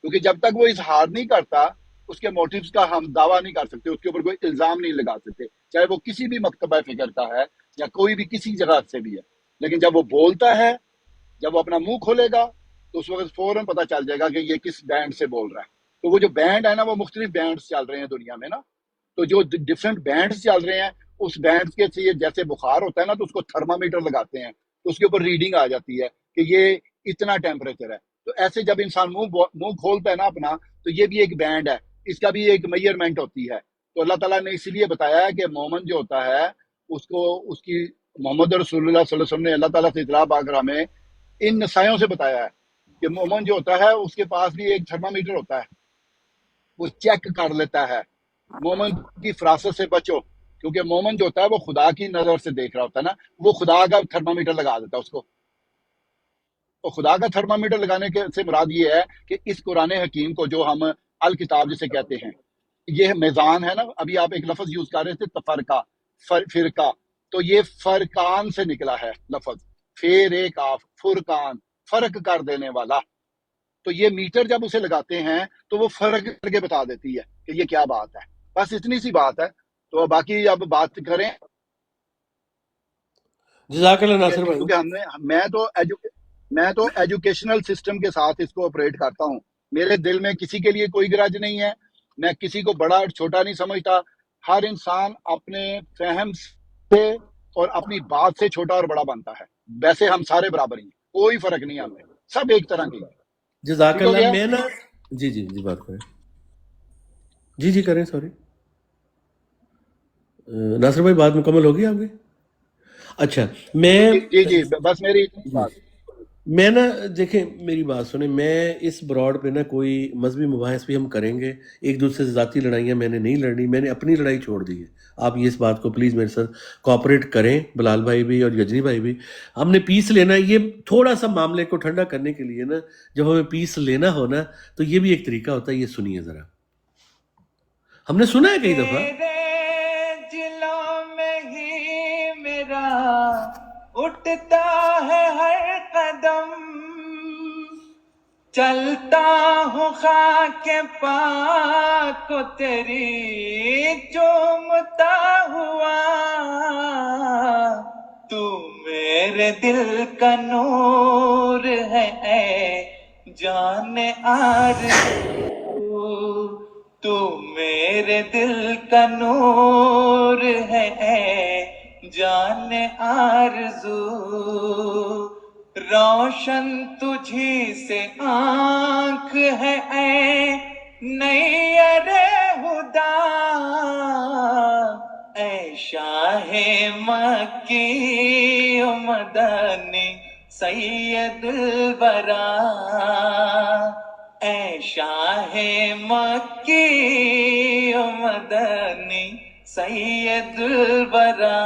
کیونکہ جب تک وہ اظہار نہیں کرتا اس کے موٹیوز کا ہم دعویٰ نہیں کر سکتے، اس کے اوپر کوئی الزام نہیں لگا سکتے، چاہے وہ کسی بھی مکتبہ فکر کا ہے یا کوئی بھی کسی جگہ سے بھی ہے۔ لیکن جب وہ بولتا ہے، جب وہ اپنا منہ کھولے گا تو اس وقت فوراً پتہ چل جائے گا کہ یہ کس بینڈ سے بول رہا ہے۔ تو وہ جو بینڈ ہے نا، وہ مختلف بینڈز چل رہے ہیں دنیا میں نا، تو جو ڈفرینٹ بینڈز چل رہے ہیں اس بینڈز کے سے جیسے بخار ہوتا ہے نا تو اس کو تھرمامیٹر لگاتے ہیں تو اس کے اوپر ریڈنگ آ جاتی ہے کہ یہ اتنا ٹیمپریچر ہے۔ تو ایسے جب انسان منہ کھولتا ہے نا اپنا، تو یہ بھی ایک بینڈ ہے، اس کا بھی ایک میئرمنٹ ہوتی ہے۔ تو اللہ تعالیٰ نے اسی لیے بتایا ہے کہ مومن جو ہوتا ہے اس کو، اس کی محمد رسول اللہ صلی اللہ علیہ وسلم نے اللہ تعالیٰ سے اطلاع پا کر ہمیں ان نصائحوں سے بتایا ہے کہ مومن جو ہوتا ہے اس کے پاس بھی ایک تھرمامیٹر ہوتا ہے، وہ چیک کر لیتا ہے۔ مومن کی فراست سے بچو، کیونکہ مومن جو ہوتا ہے وہ خدا کی نظر سے دیکھ رہا ہوتا ہے نا، وہ خدا کا تھرمامیٹر لگا دیتا ہے اس کو۔ تو خدا کا تھرمامیٹر لگانے کے سے مراد یہ ہے کہ اس قرآن حکیم کو جو ہم الکتاب جسے کہتے ہیں، یہ میزان ہے نا، ابھی آپ ایک لفظ یوز کر رہے تھے تفرقہ، فرقہ، تو یہ فرقان سے نکلا ہے لفظ، فیر ایک آف، فرقان، فرق کر دینے والا۔ تو یہ میٹر جب اسے لگاتے ہیں تو وہ فرق کر کے بتا دیتی ہے کہ یہ کیا بات ہے۔ بس اتنی سی بات ہے، تو باقی اب بات کریں، جزاک اللہ ناصر بھائی۔ کیونکہ میں تو ایجوکیشنل سسٹم کے ساتھ اس کو آپریٹ کرتا ہوں، میرے دل میں کسی کے لیے کوئی گرج نہیں ہے، میں کسی کو بڑا اور چھوٹا نہیں سمجھتا، ہر انسان اپنے فہم سے اور اپنی بات سے چھوٹا اور بڑا بنتا ہے، ویسے ہم سارے برابر ہیں، کوئی فرق نہیں ہمیں، سب ایک طرح کے۔ جزاک اللہ۔ میں نا جی بات کریں، جی کریں، سوری ناصر بھائی، بات مکمل ہوگی آپ کی؟ اچھا، جی بس میری بات، میں نا دیکھیں میری بات سنیں، میں اس براڈ پہ نا کوئی مذہبی مباحث بھی ہم کریں گے، ایک دوسرے سے ذاتی لڑائیاں میں نے نہیں لڑنی، میں نے اپنی لڑائی چھوڑ دی ہے۔ آپ یہ اس بات کو پلیز میرے ساتھ کوآپریٹ کریں، بلال بھائی بھی اور یجنی بھائی بھی۔ ہم نے پیس لینا، یہ تھوڑا سا معاملے کو ٹھنڈا کرنے کے لیے نا، جب ہمیں پیس لینا ہو نا تو یہ بھی ایک طریقہ ہوتا ہے، یہ سنیے ذرا، ہم نے سنا ہے کئی دفعہ۔ اٹھتا ہے ہر قدم، چلتا ہوں خاک پاک کو تیری چومتا ہوا، تو میرے دل کا نور ہے اے جان آرزو، تو میرے دل کا نور ہے اے جان آرزو، روشن تجھی سے آنکھ ہے اے نیر ہدا، اے شاہ مکی و مدنی سید الورا، اے شاہ مکی و مدنی سید الورا،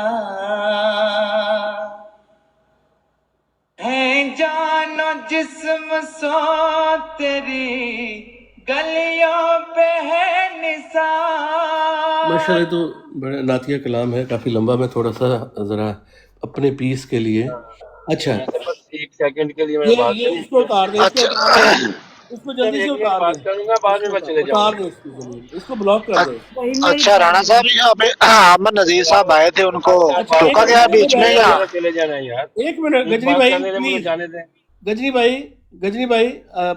ہے جان و جسم سو تیری گلیوں پہ ہے نثار۔ ماشاءاللہ، تو بڑا نعتیہ کلام ہے، کافی لمبا، میں تھوڑا سا ذرا اپنے پیس کے لیے، اچھا ایک سیکنڈ کے لیے میں بات کروں، اس کو اتار دیں، اس کو جلدی سے اتار بات دیں، کروں گا، بعد میں چلے جاؤں اتار دیں اس کی زمین، اس کو بلاک کر دیں۔ اچھا رانا صاحب، یہاں پہ احمد نذیر صاحب آئے تھے، ان کو ٹوکا گیا بیچ میں یا چلے جانا یار، ایک منٹ گجری بات بھائی کرنے دیں، مجھے پلیز، جانے دیں۔ گجنی بھائی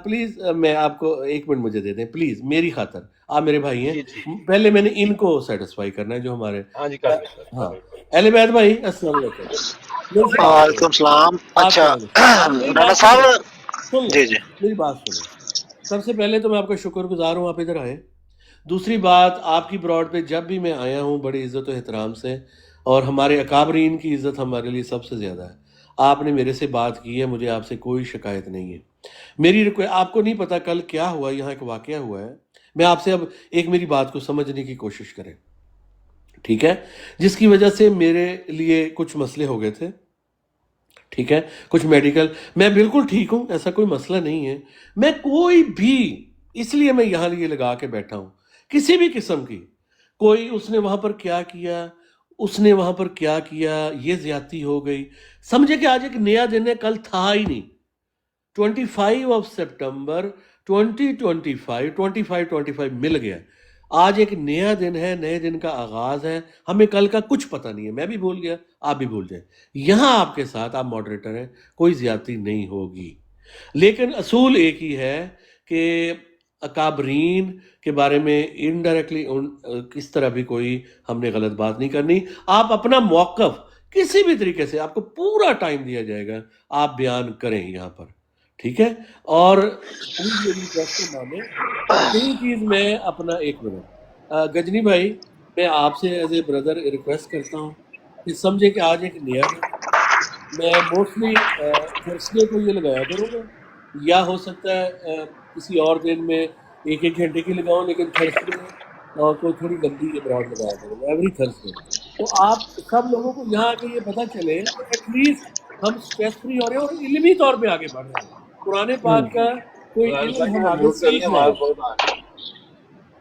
پلیز میں آپ کو 1 منٹ مجھے دے دیں پلیز، میری خاطر، آپ میرے بھائی ہیں، پہلے میں نے ان کو سیٹسفائی کرنا ہے جو ہمارے ہاں اہل بیت بھائی السلام علیکم، میرے سے بات وعلیکم کریں، السلام. آپ اچھا کیا آپ میری رانا بات سنیں، صاحب. سن لیں جی جی. میری بات سنیں. سب سے پہلے تو میں آپ کا شکر گزار ہوں آپ ادھر آئے. دوسری بات، آپ کی براڈ پہ جب بھی میں آیا ہوں بڑی عزت و احترام سے، اور ہمارے اکابرین کی عزت ہمارے لیے سب سے زیادہ ہے. آپ نے میرے سے بات کی ہے، مجھے آپ سے کوئی شکایت نہیں ہے. میری آپ کو نہیں پتا کل کیا ہوا، یہاں ایک واقعہ ہوا ہے. میں آپ سے اب ایک میری بات کو سمجھنے کی کوشش کریں، ٹھیک ہے، جس کی وجہ سے میرے لیے کچھ مسئلے ہو گئے تھے، ٹھیک ہے، کچھ میڈیکل. میں بالکل ٹھیک ہوں، ایسا کوئی مسئلہ نہیں ہے. میں کوئی بھی، اس لیے میں یہاں یہ لگا کے بیٹھا ہوں، کسی بھی قسم کی کوئی اس نے وہاں پر کیا کیا، اس نے وہاں پر کیا کیا، یہ زیادتی ہو گئی، سمجھے کہ آج ایک نیا دن ہے، کل تھا ہی نہیں. 25 سپٹمبر 2025 مل گیا. آج ایک نیا دن ہے، نئے دن کا آغاز ہے، ہمیں کل کا کچھ پتہ نہیں ہے. میں بھی بھول گیا، آپ بھی بھول جائیں. یہاں آپ کے ساتھ، آپ ماڈریٹر ہیں، کوئی زیادتی نہیں ہوگی. لیکن اصول ایک ہی ہے کہ اکابرین کے بارے میں انڈائریکٹلی کس طرح بھی کوئی ہم نے غلط بات نہیں کرنی. آپ اپنا موقف کسی بھی طریقے سے، آپ کو پورا ٹائم دیا جائے گا، آپ بیان کریں یہاں پر، ٹھیک ہے. اور پلیز میری ریکویسٹ کو مانیں. یہی چیز میں اپنا 1 منٹ گجنی بھائی، میں آپ سے ایز اے بردر ریکویسٹ کرتا ہوں کہ سمجھے کہ آج ایک نیا دن ہے. میں موسٹلی تھرسڈے کو یہ لگایا کروں گا، یا ہو سکتا ہے کسی اور دن میں 1 گھنٹے کی لگاؤں، لیکن تھرسڈے کو تھوڑی لمبی یہ براڈ لگایا کروں گا ایوری تھرسڈے. تو آپ سب لوگوں کو یہاں آ کے یہ پتہ چلے کہ ایٹ لیسٹ ہم اسٹریس فری ہو رہے ہیں اور علمی طور پہ آگے بڑھ رہے ہیں. قرآن پاک کا کوئی علم ہم آگے سیکھ رہے ہیں.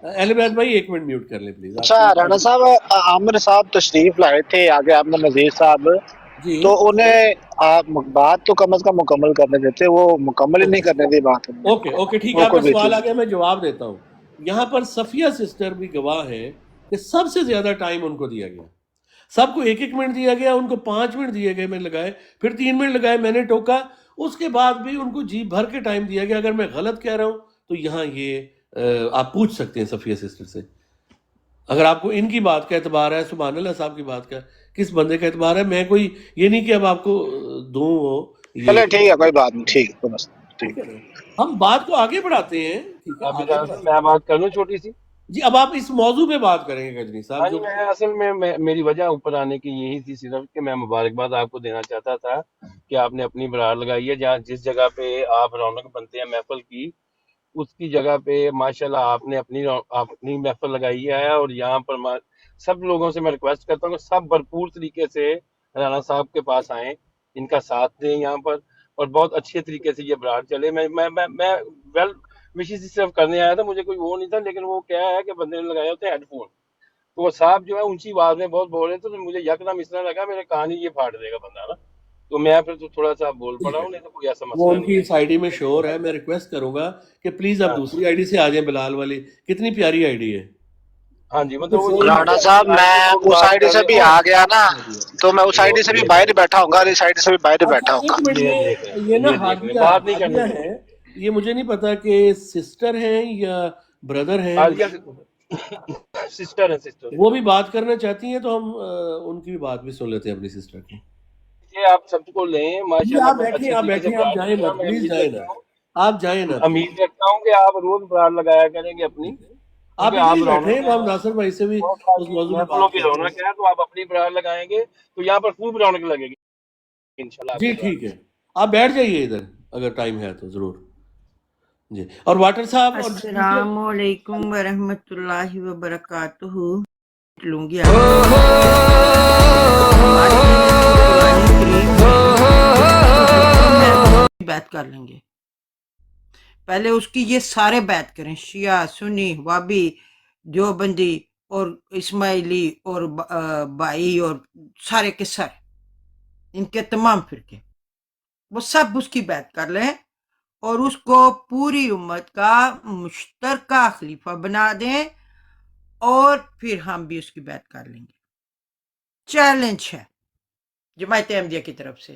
اہل بیت بھائی 1 منٹ میوٹ کر لیں پلیز، آپ اچھا کی رانا صاحب, عامر صاحب تشریف لائے تھے آگے, آپ نے نذیر صاحب, جی تو انہیں آپ بات تو کم از کم مکمل کرنے دیتے, وہ مکمل ہی نہیں اوکے کرنے دی بات انہوں اوکے نے. اوکے ٹھیک ہے، وہ آپ کا کوئی بھی سوال آ چیز. گیا، میں جواب دیتا ہوں. یہاں پر صفیہ سسٹر بھی گواہ ہے کہ سب سے زیادہ ٹائم ان کو دیا گیا. سب کو 1 منٹ دیا گیا، ان کو 5 منٹ دیے گئے، میں لگائے، پھر 3 منٹ لگائے، میں نے ٹوکا. اس کے بعد بھی ان کو جی بھر کے ٹائم دیا گیا. اگر میں غلط کہہ رہا ہوں تو یہاں یہ آپ پوچھ سکتے ہیں صفیہ سسٹر سے. اگر آپ کو ان کی بات کا اعتبار ہے، سبحان اللہ صاحب کی بات کا کس بندے کا اعتبار ہے، میں کوئی یہ نہیں کہ اب آپ کو دوں یہ، چلے ٹھیک ہے, کوئی بات نہیں, ٹھیک ہے, کوئی مسئلہ نہیں, ٹھیک. ٹھیک ہے نا، ہم بات کو آگے بڑھاتے ہیں، ٹھیک ہے، آگے بڑھاتے ہیں. میں بات کر لوں چھوٹی سی. جی اب آپ اس موضوع پہ بات کریں گے گجنی ہاں صاحب جی, جو میں اصل میں میری وجہ اوپر آنے کی یہی تھی صرف کہ میں مبارکباد آپ کو دینا چاہتا تھا کہ آپ نے اپنی برار لگائی ہے. جہاں جس جگہ پہ آپ رونق بنتے ہیں محفل کی, اس کی جگہ پہ ماشاءاللہ آپ نے اپنی محفل لگائی ہے. اور یہاں پر سب لوگوں سے میں ریکویسٹ کرتا ہوں کہ سب بھرپور طریقے سے رانا صاحب کے پاس آئیں, ان کا ساتھ دیں یہاں پر, اور بہت اچھے طریقے سے یہ براڈ چلے. میں ویل وشز صرف کرنے آیا تھا, مجھے کوئی وہ نہیں تھا. لیکن وہ کیا ہے کہ بندے نے لگائے ہوتے ہیں ہیڈ فون, تو وہ صاحب جو ہے اونچی آواز میں بہت بول رہے تھے, تو مجھے یکدم اس طرح لگا میرے کہانی یہ پھاڑ دے گا بندہ نا, تو میں پھر تو تھوڑا سا بول پڑا ٹھیک ہے، ہوں, نہیں تو کوئی ایسا وہ مسئلہ ان نہیں کی ہے. اس آئی ڈی میں شور ہے. میں ریکویسٹ کروں گا کہ پلیز آپ ہاں دوسری آئی ڈی سے آ جائیں. بلال والی کتنی پیاری آئی ڈی ہے. ہاں جی, پھر مطلب وہ فون رانا دوسری صاحب, آئی ڈی میں کو بھی اس بات آئی ڈی کر سے بھی لیتے ہیں. آ گیا نا, تو میں اس آئی ڈی سے بھی باہر ہی بیٹھا ہوں گا, اور اس آئی ڈی سے بھی باہر ہی اچھا بیٹھا ہوں ایک گا. منٹ یہ میں، دیکھ لیں, یہ نا یہ دیکھ لیں, ہادیہ بات نہیں ہادیہ کرنی تھی. ہیں، یہ مجھے نہیں پتا کہ سسٹر ہیں یا بردر ہیں. عالیہ سسٹر ہے, سسٹر. وہ بھی بات کرنا چاہتی ہیں تو ہم ان کی بھی بات بھی سن لیتے ہیں اپنی سسٹر کی. یہ آپ سب کو لیں جی ماشاءاللہ, آپ بہت بیٹھیں، اچھے آپ طریقے سے بیٹھیں، آپ برار جائیں چلے گا. مت، میں پلیز امید جائیں نا، رکھتا ہوں آپ جائیں نا پلیز. امید رکھتا ہوں کہ آپ روز برار لگایا کریں گے اپنی, ٹھیک ہے، آپ کیونکہ ادھر آپ ہی بیٹھے ہیں، رونق ہیں. ہم ناصر بھائی سے بھی بہت اس ساری موضوع پہ محفلوں بات کی کرتے ہیں. رونق ہے, تو آپ اپنی برار لگائیں گے تو یہاں پر خوب رونق لگے گی انشاءاللہ آپ جی کی برار ٹھیک میں. ہے، آپ بیٹھ جائیے ادھر اگر ٹائم ہے تو ضرور. جی اور واٹر صاحب اور دوسرے. السلام علیکم ورحمۃ اللہ وبرکاتہ. لوں گی آپ بات کر لیں گے. پہلے اس کی یہ سارے بات کریں, شیعہ, سنی, وابی, دیوبندی اور اسماعیلی اور بائی اور سارے کے سارے ان کے تمام فرقے, وہ سب اس کی بات کر لیں اور اس کو پوری امت کا مشترکہ خلیفہ بنا دیں, اور پھر ہم بھی اس کی بات کر لیں گے. چیلنج ہے جماعت احمدیہ کی طرف سے.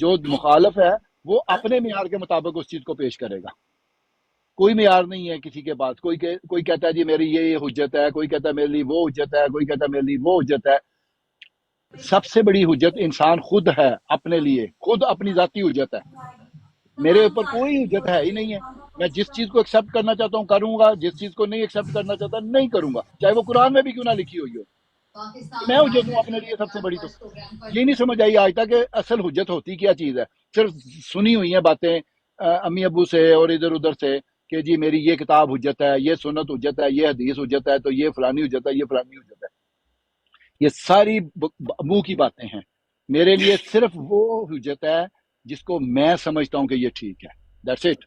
جو مخالف ہے وہ اپنے معیار کے مطابق اس چیز کو پیش کرے گا. کوئی معیار نہیں ہے کسی کے پاس. کوئی کہتا ہے جی میری یہ حجت ہے، کوئی کہتا ہے میرے لیے وہ حجت ہے، کوئی کہتا ہے میرے لیے وہ حجت ہے. سب سے بڑی حجت انسان خود ہے اپنے لیے، خود اپنی ذاتی حجت ہے. میرے اوپر کوئی حجت ہے ہی نہیں ہے. میں جس چیز کو ایکسیپٹ کرنا چاہتا ہوں کروں گا، جس چیز کو نہیں ایکسیپٹ کرنا چاہتا نہیں کروں گا، چاہے وہ قرآن میں بھی کیوں نہ لکھی ہوئی ہو. میں حجت ہوں اپنے لیے سب سے بڑی. تو یہ نہیں سمجھ آئی آج تک کہ اصل حجت ہوتی کیا چیز ہے. صرف سنی ہوئی ہیں باتیں امی ابو سے اور ادھر ادھر سے کہ جی میری یہ کتاب حجت ہے، یہ سنت حجت ہے، یہ حدیث حجت ہے، تو یہ فلانی حجت ہے، یہ فلانی حجت ہے. یہ ساری منہ کی باتیں ہیں. میرے لیے صرف وہ حجت ہے جس کو میں سمجھتا ہوں کہ یہ ٹھیک ہے. That's it.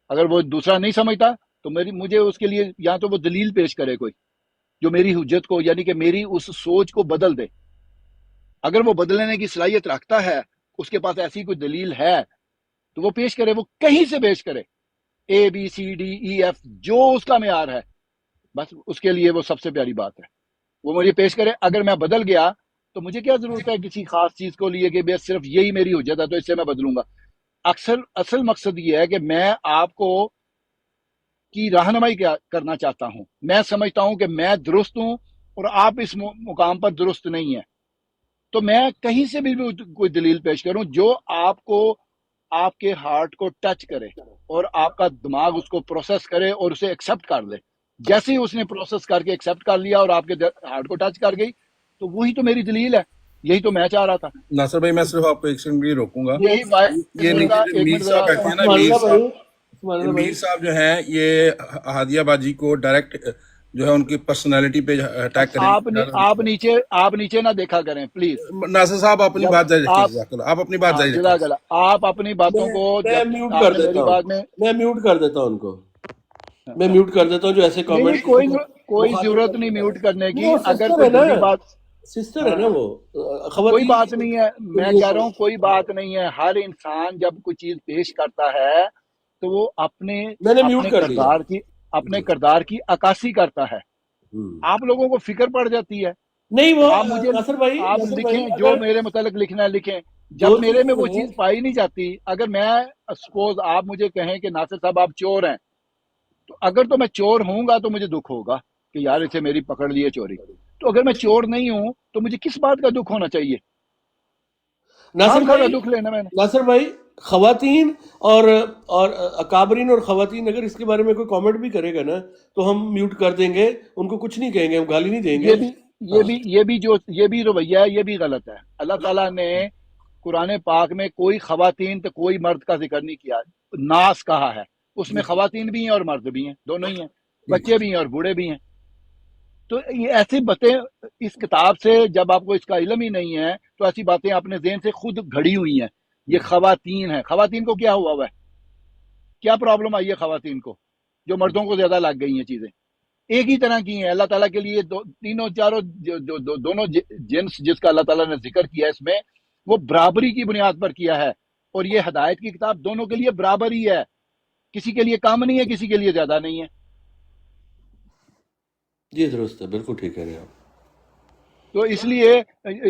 اگر وہ دوسرا نہیں سمجھتا تو مجھے اس کے لیے یا تو وہ دلیل پیش کرے کوئی جو میری حجت کو، یعنی کہ میری اس سوچ کو بدل دے. اگر وہ بدلنے کی صلاحیت رکھتا ہے، اس کے پاس ایسی کوئی دلیل ہے تو وہ پیش کرے. وہ کہیں سے پیش کرے، A B C D E F, جو اس کا معیار ہے، بس اس کے لیے وہ سب سے پیاری بات ہے. وہ مجھے پیش کرے. اگر میں بدل گیا تو مجھے کیا ضرورت ہے کسی خاص چیز کو لیے کہ بس صرف یہی میری حجت ہے تو اس سے میں بدلوں گا. اصل مقصد یہ ہے کہ میں آپ کو کی رہنمائی کرنا چاہتا ہوں. میں سمجھتا ہوں کہ میں درست ہوں اور آپ اس مقام پر درست نہیں ہیں، تو میں کہیں سے بھی کوئی دلیل پیش کروں جو آپ کو، آپ کے ہارٹ کو ٹچ کرے اور آپ کا دماغ اس کو پروسیس کرے اور اسے ایکسیپٹ کر لے. جیسے ہی اس نے پروسیس کر کے ایکسیپٹ کر لیا اور آپ کے ہارٹ کو ٹچ کر گئی، تو وہی تو میری دلیل ہے. یہی تو میں چاہ رہا تھا. ناصر بھائی میں صرف آپ کو ایک سیکنڈ کے لیے روکوں گا. یہی یہ میر صاحب کہتے ہیں نا، میر صاحب جو ہیں یہ ہادیہ باجی کو ڈائریکٹ جو ہے ان کی پرسنالٹی پہ اٹیک کریں. آپ نیچے نہ دیکھا کریں پلیز. ناصر صاحب اپنی بات جاری رکھیں. آپ اپنی بات جاری رکھیں. آپ اپنی باتوں کو میں میوٹ کر دیتا ہوں. میں میوٹ کر دیتا ہوں ان کو. میں میوٹ کر دیتا ہوں جو ایسے کامنٹ. کوئی ضرورت نہیں میوٹ کرنے کی. اگر کوئی بات سسٹر ہے نا وہ کوئی بات نہیں ہے. میں کہہ رہا ہوں کوئی بات نہیں ہے. ہر انسان جب کوئی چیز پیش کرتا ہے تو وہ اپنے کردار کی عکاسی کرتا ہے. آپ لوگوں کو فکر پڑ جاتی ہے. نہیں وہ آپ مجھے آپ لکھیں جو میرے متعلق لکھنا ہے لکھیں. جب میرے میں وہ چیز پائی نہیں جاتی، اگر میں سپوز آپ مجھے کہیں کہ ناصر صاحب آپ چور ہیں، تو اگر تو میں چور ہوں گا تو مجھے دکھ ہوگا کہ یار اسے میری پکڑ لی ہے چوری. تو اگر میں چور نہیں ہوں تو مجھے کس بات کا دکھ ہونا چاہیے؟ ناصر بھائی خواتین اور اکابرین اور خواتین اگر اس کے بارے میں کوئی کامنٹ بھی کرے گا نا تو ہم میوٹ کر دیں گے. ان کو کچھ نہیں کہیں گے، ہم گالی نہیں دیں گے. یہ بھی رویہ ہے، یہ بھی غلط ہے. اللہ تعالیٰ نے قرآن پاک میں کوئی خواتین تو کوئی مرد کا ذکر نہیں کیا. ناس کہا ہے، اس میں خواتین بھی ہیں اور مرد بھی ہیں، دونوں ہی ہیں. بچے بھی ہیں اور بوڑھے بھی ہیں. تو یہ ایسی باتیں اس کتاب سے، جب آپ کو اس کا علم ہی نہیں ہے تو ایسی باتیں اپنے ذہن سے خود گھڑی ہوئی ہیں. یہ خواتین ہیں. خواتین کو کیا ہوا ہے؟ کیا پرابلم آئی ہے خواتین کو جو مردوں کو زیادہ لگ گئی ہیں چیزیں؟ ایک ہی طرح کی ہیں. اللہ تعالیٰ کے لیے تینوں چاروں دونوں جنس جس کا اللہ تعالیٰ نے ذکر کیا اس میں، وہ برابری کی بنیاد پر کیا ہے. اور یہ ہدایت کی کتاب دونوں کے لیے برابر ہی ہے. کسی کے لیے کم نہیں ہے، کسی کے لیے زیادہ نہیں ہے. جی درست ہے، بالکل ٹھیک کہہ رہے ہیں آپ. تو اس لیے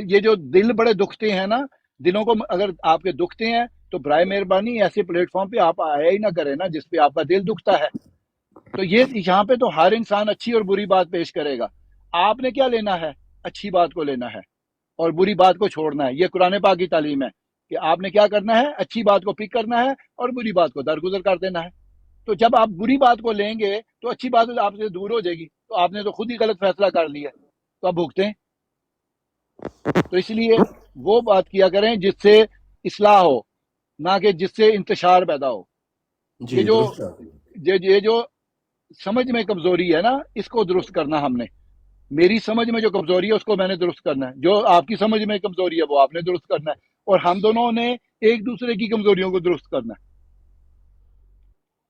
یہ جو دل بڑے دکھتے ہیں نا، دلوں کو اگر آپ کے دکھتے ہیں تو برائے مہربانی ایسے پلیٹ فارم پہ آپ آیا ہی نہ کریں نا جس پہ آپ کا دل دکھتا ہے. تو یہ یہاں پہ تو ہر انسان اچھی اور بری بات پیش کرے گا. آپ نے کیا لینا ہے؟ اچھی بات کو لینا ہے اور بری بات کو چھوڑنا ہے. یہ قرآن پاک کی تعلیم ہے کہ آپ نے کیا کرنا ہے؟ اچھی بات کو پک کرنا ہے اور بری بات کو درگزر کر دینا ہے. تو جب آپ بری بات کو لیں گے تو اچھی بات آپ سے دور ہو جائے گی. تو آپ نے تو خود ہی غلط فیصلہ کر لیا، تو آپ بھگتیں. تو اس لیے وہ بات کیا کریں جس سے اصلاح ہو، نہ کہ جس سے انتشار پیدا ہو. یہ جو سمجھ میں کمزوری ہے نا، اس کو درست کرنا ہم نے. میری سمجھ میں جو کمزوری ہے اس کو میں نے درست کرنا ہے. جو آپ کی سمجھ میں کمزوری ہے وہ آپ نے درست کرنا ہے. اور ہم دونوں نے ایک دوسرے کی کمزوریوں کو درست کرنا ہے.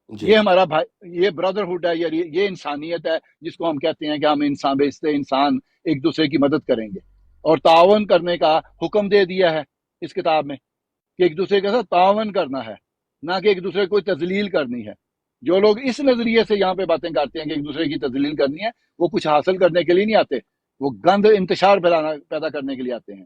یہ ہمارا بھائی، یہ بردرہڈ ہے، یہ انسانیت ہے جس کو ہم کہتے ہیں کہ ہم انسان بیچتے انسان ایک دوسرے کی مدد کریں گے. اور تعاون کرنے کا حکم دے دیا ہے اس کتاب میں کہ ایک دوسرے کے ساتھ تعاون کرنا ہے، نہ کہ ایک دوسرے کو کوئی تذلیل کرنی ہے. جو لوگ اس نظریے سے یہاں پہ باتیں کرتے ہیں کہ ایک دوسرے کی تذلیل کرنی ہے، وہ کچھ حاصل کرنے کے لیے نہیں آتے، وہ گند انتشار پیدا کرنے کے لیے آتے ہیں.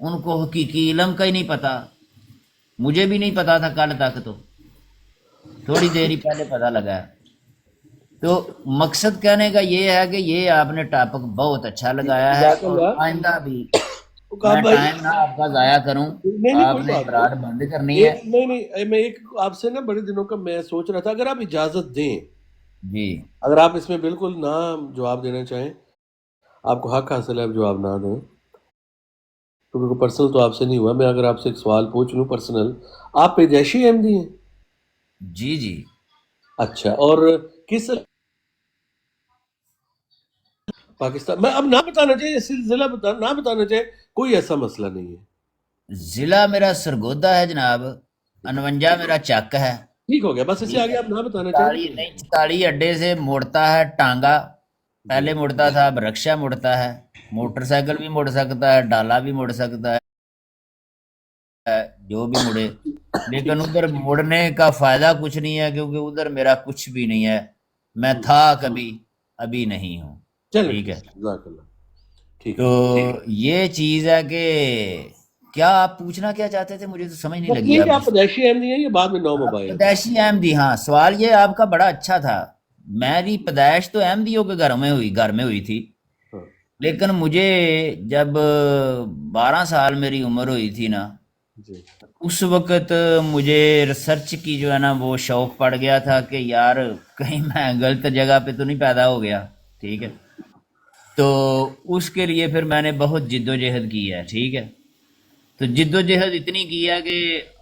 ان کو حقیقی علم کا ہی نہیں پتا. مجھے بھی نہیں پتا تھا کل تک، تو تھوڑی دیر ہی پہلے پتا لگا ہے. تو مقصد کہنے کا یہ ہے کہ یہ آپ نے ٹاپک بہت اچھا لگایا ہے، جزاک اور اللہ. آئندہ بھی اقام میں بھائی ٹائم نہ آپ کا ضائع کروں، نہیں آپ کوئی نے بات براڈ نہیں. بند کرنی ہے. نہیں میں ایک آپ سے نا بڑے دنوں کا میں سوچ رہا تھا، اگر آپ اجازت دیں، جی اگر آپ اس میں بالکل نہ جواب دینا چاہیں، آپ کو حق حاصل ہے آپ جواب نہ دیں، کیونکہ پرسنل تو آپ سے نہیں ہوا. میں اگر آپ سے ایک سوال پوچھ لوں پرسنل، آپ پیدائشی احمدی ہیں؟ جی جی. اچھا، اور کس پاکستان میں اب نہ بتانا چاہیے، ضلع نہ بتانا چاہیے، کوئی ایسا مسئلہ نہیں ہے. ضلع میرا سرگودا ہے جناب، 49 میرا چک ہے. ٹھیک ہو گیا، بس اس سے ٹھیک آگے ہے. آپ نہ بتانا چتاڑی چاہیں. نہیں، چتاڑی اڈے سے مڑتا ہے ٹانگا، جی پہلے مڑتا تھا، اب رکشا مڑتا ہے. موٹر سائیکل بھی مڑ سکتا ہے، ڈالا بھی مڑ سکتا ہے، جو بھی مڑے. لیکن ادھر مڑنے کا فائدہ کچھ نہیں ہے، کیونکہ ادھر میرا کچھ بھی نہیں ہے. میں تھا کبھی، ابھی نہیں ہوں. چلیں ٹھیک ٹھیک ہے. ہے، جزاک اللہ. ٹھیک تو ہے، یہ چیز ہے کہ کیا آپ پوچھنا کیا چاہتے تھے، مجھے تو سمجھ نہیں بس لگی یہ کہ آپ. آپ پیدائشی احمدی ہیں، یہ بعد میں نو ہاں، موبائل. پیدائشی احمدی. ہاں، سوال یہ آپ کا بڑا اچھا تھا. میری پیدائش تو احمدیوں کے گھر میں ہوئی تھی، ہاں لیکن مجھے جب 12 سال میری عمر ہوئی تھی نا، جی اس وقت مجھے ریسرچ کی جو ہے نا وہ شوق پڑ گیا تھا کہ یار کہیں میں غلط جگہ پہ تو نہیں پیدا ہو گیا. ٹھیک ہے. تو اس کے لیے پھر میں نے بہت جد و جہد کی ہے. ٹھیک ہے. تو جد و جہد اتنی کی ہے کہ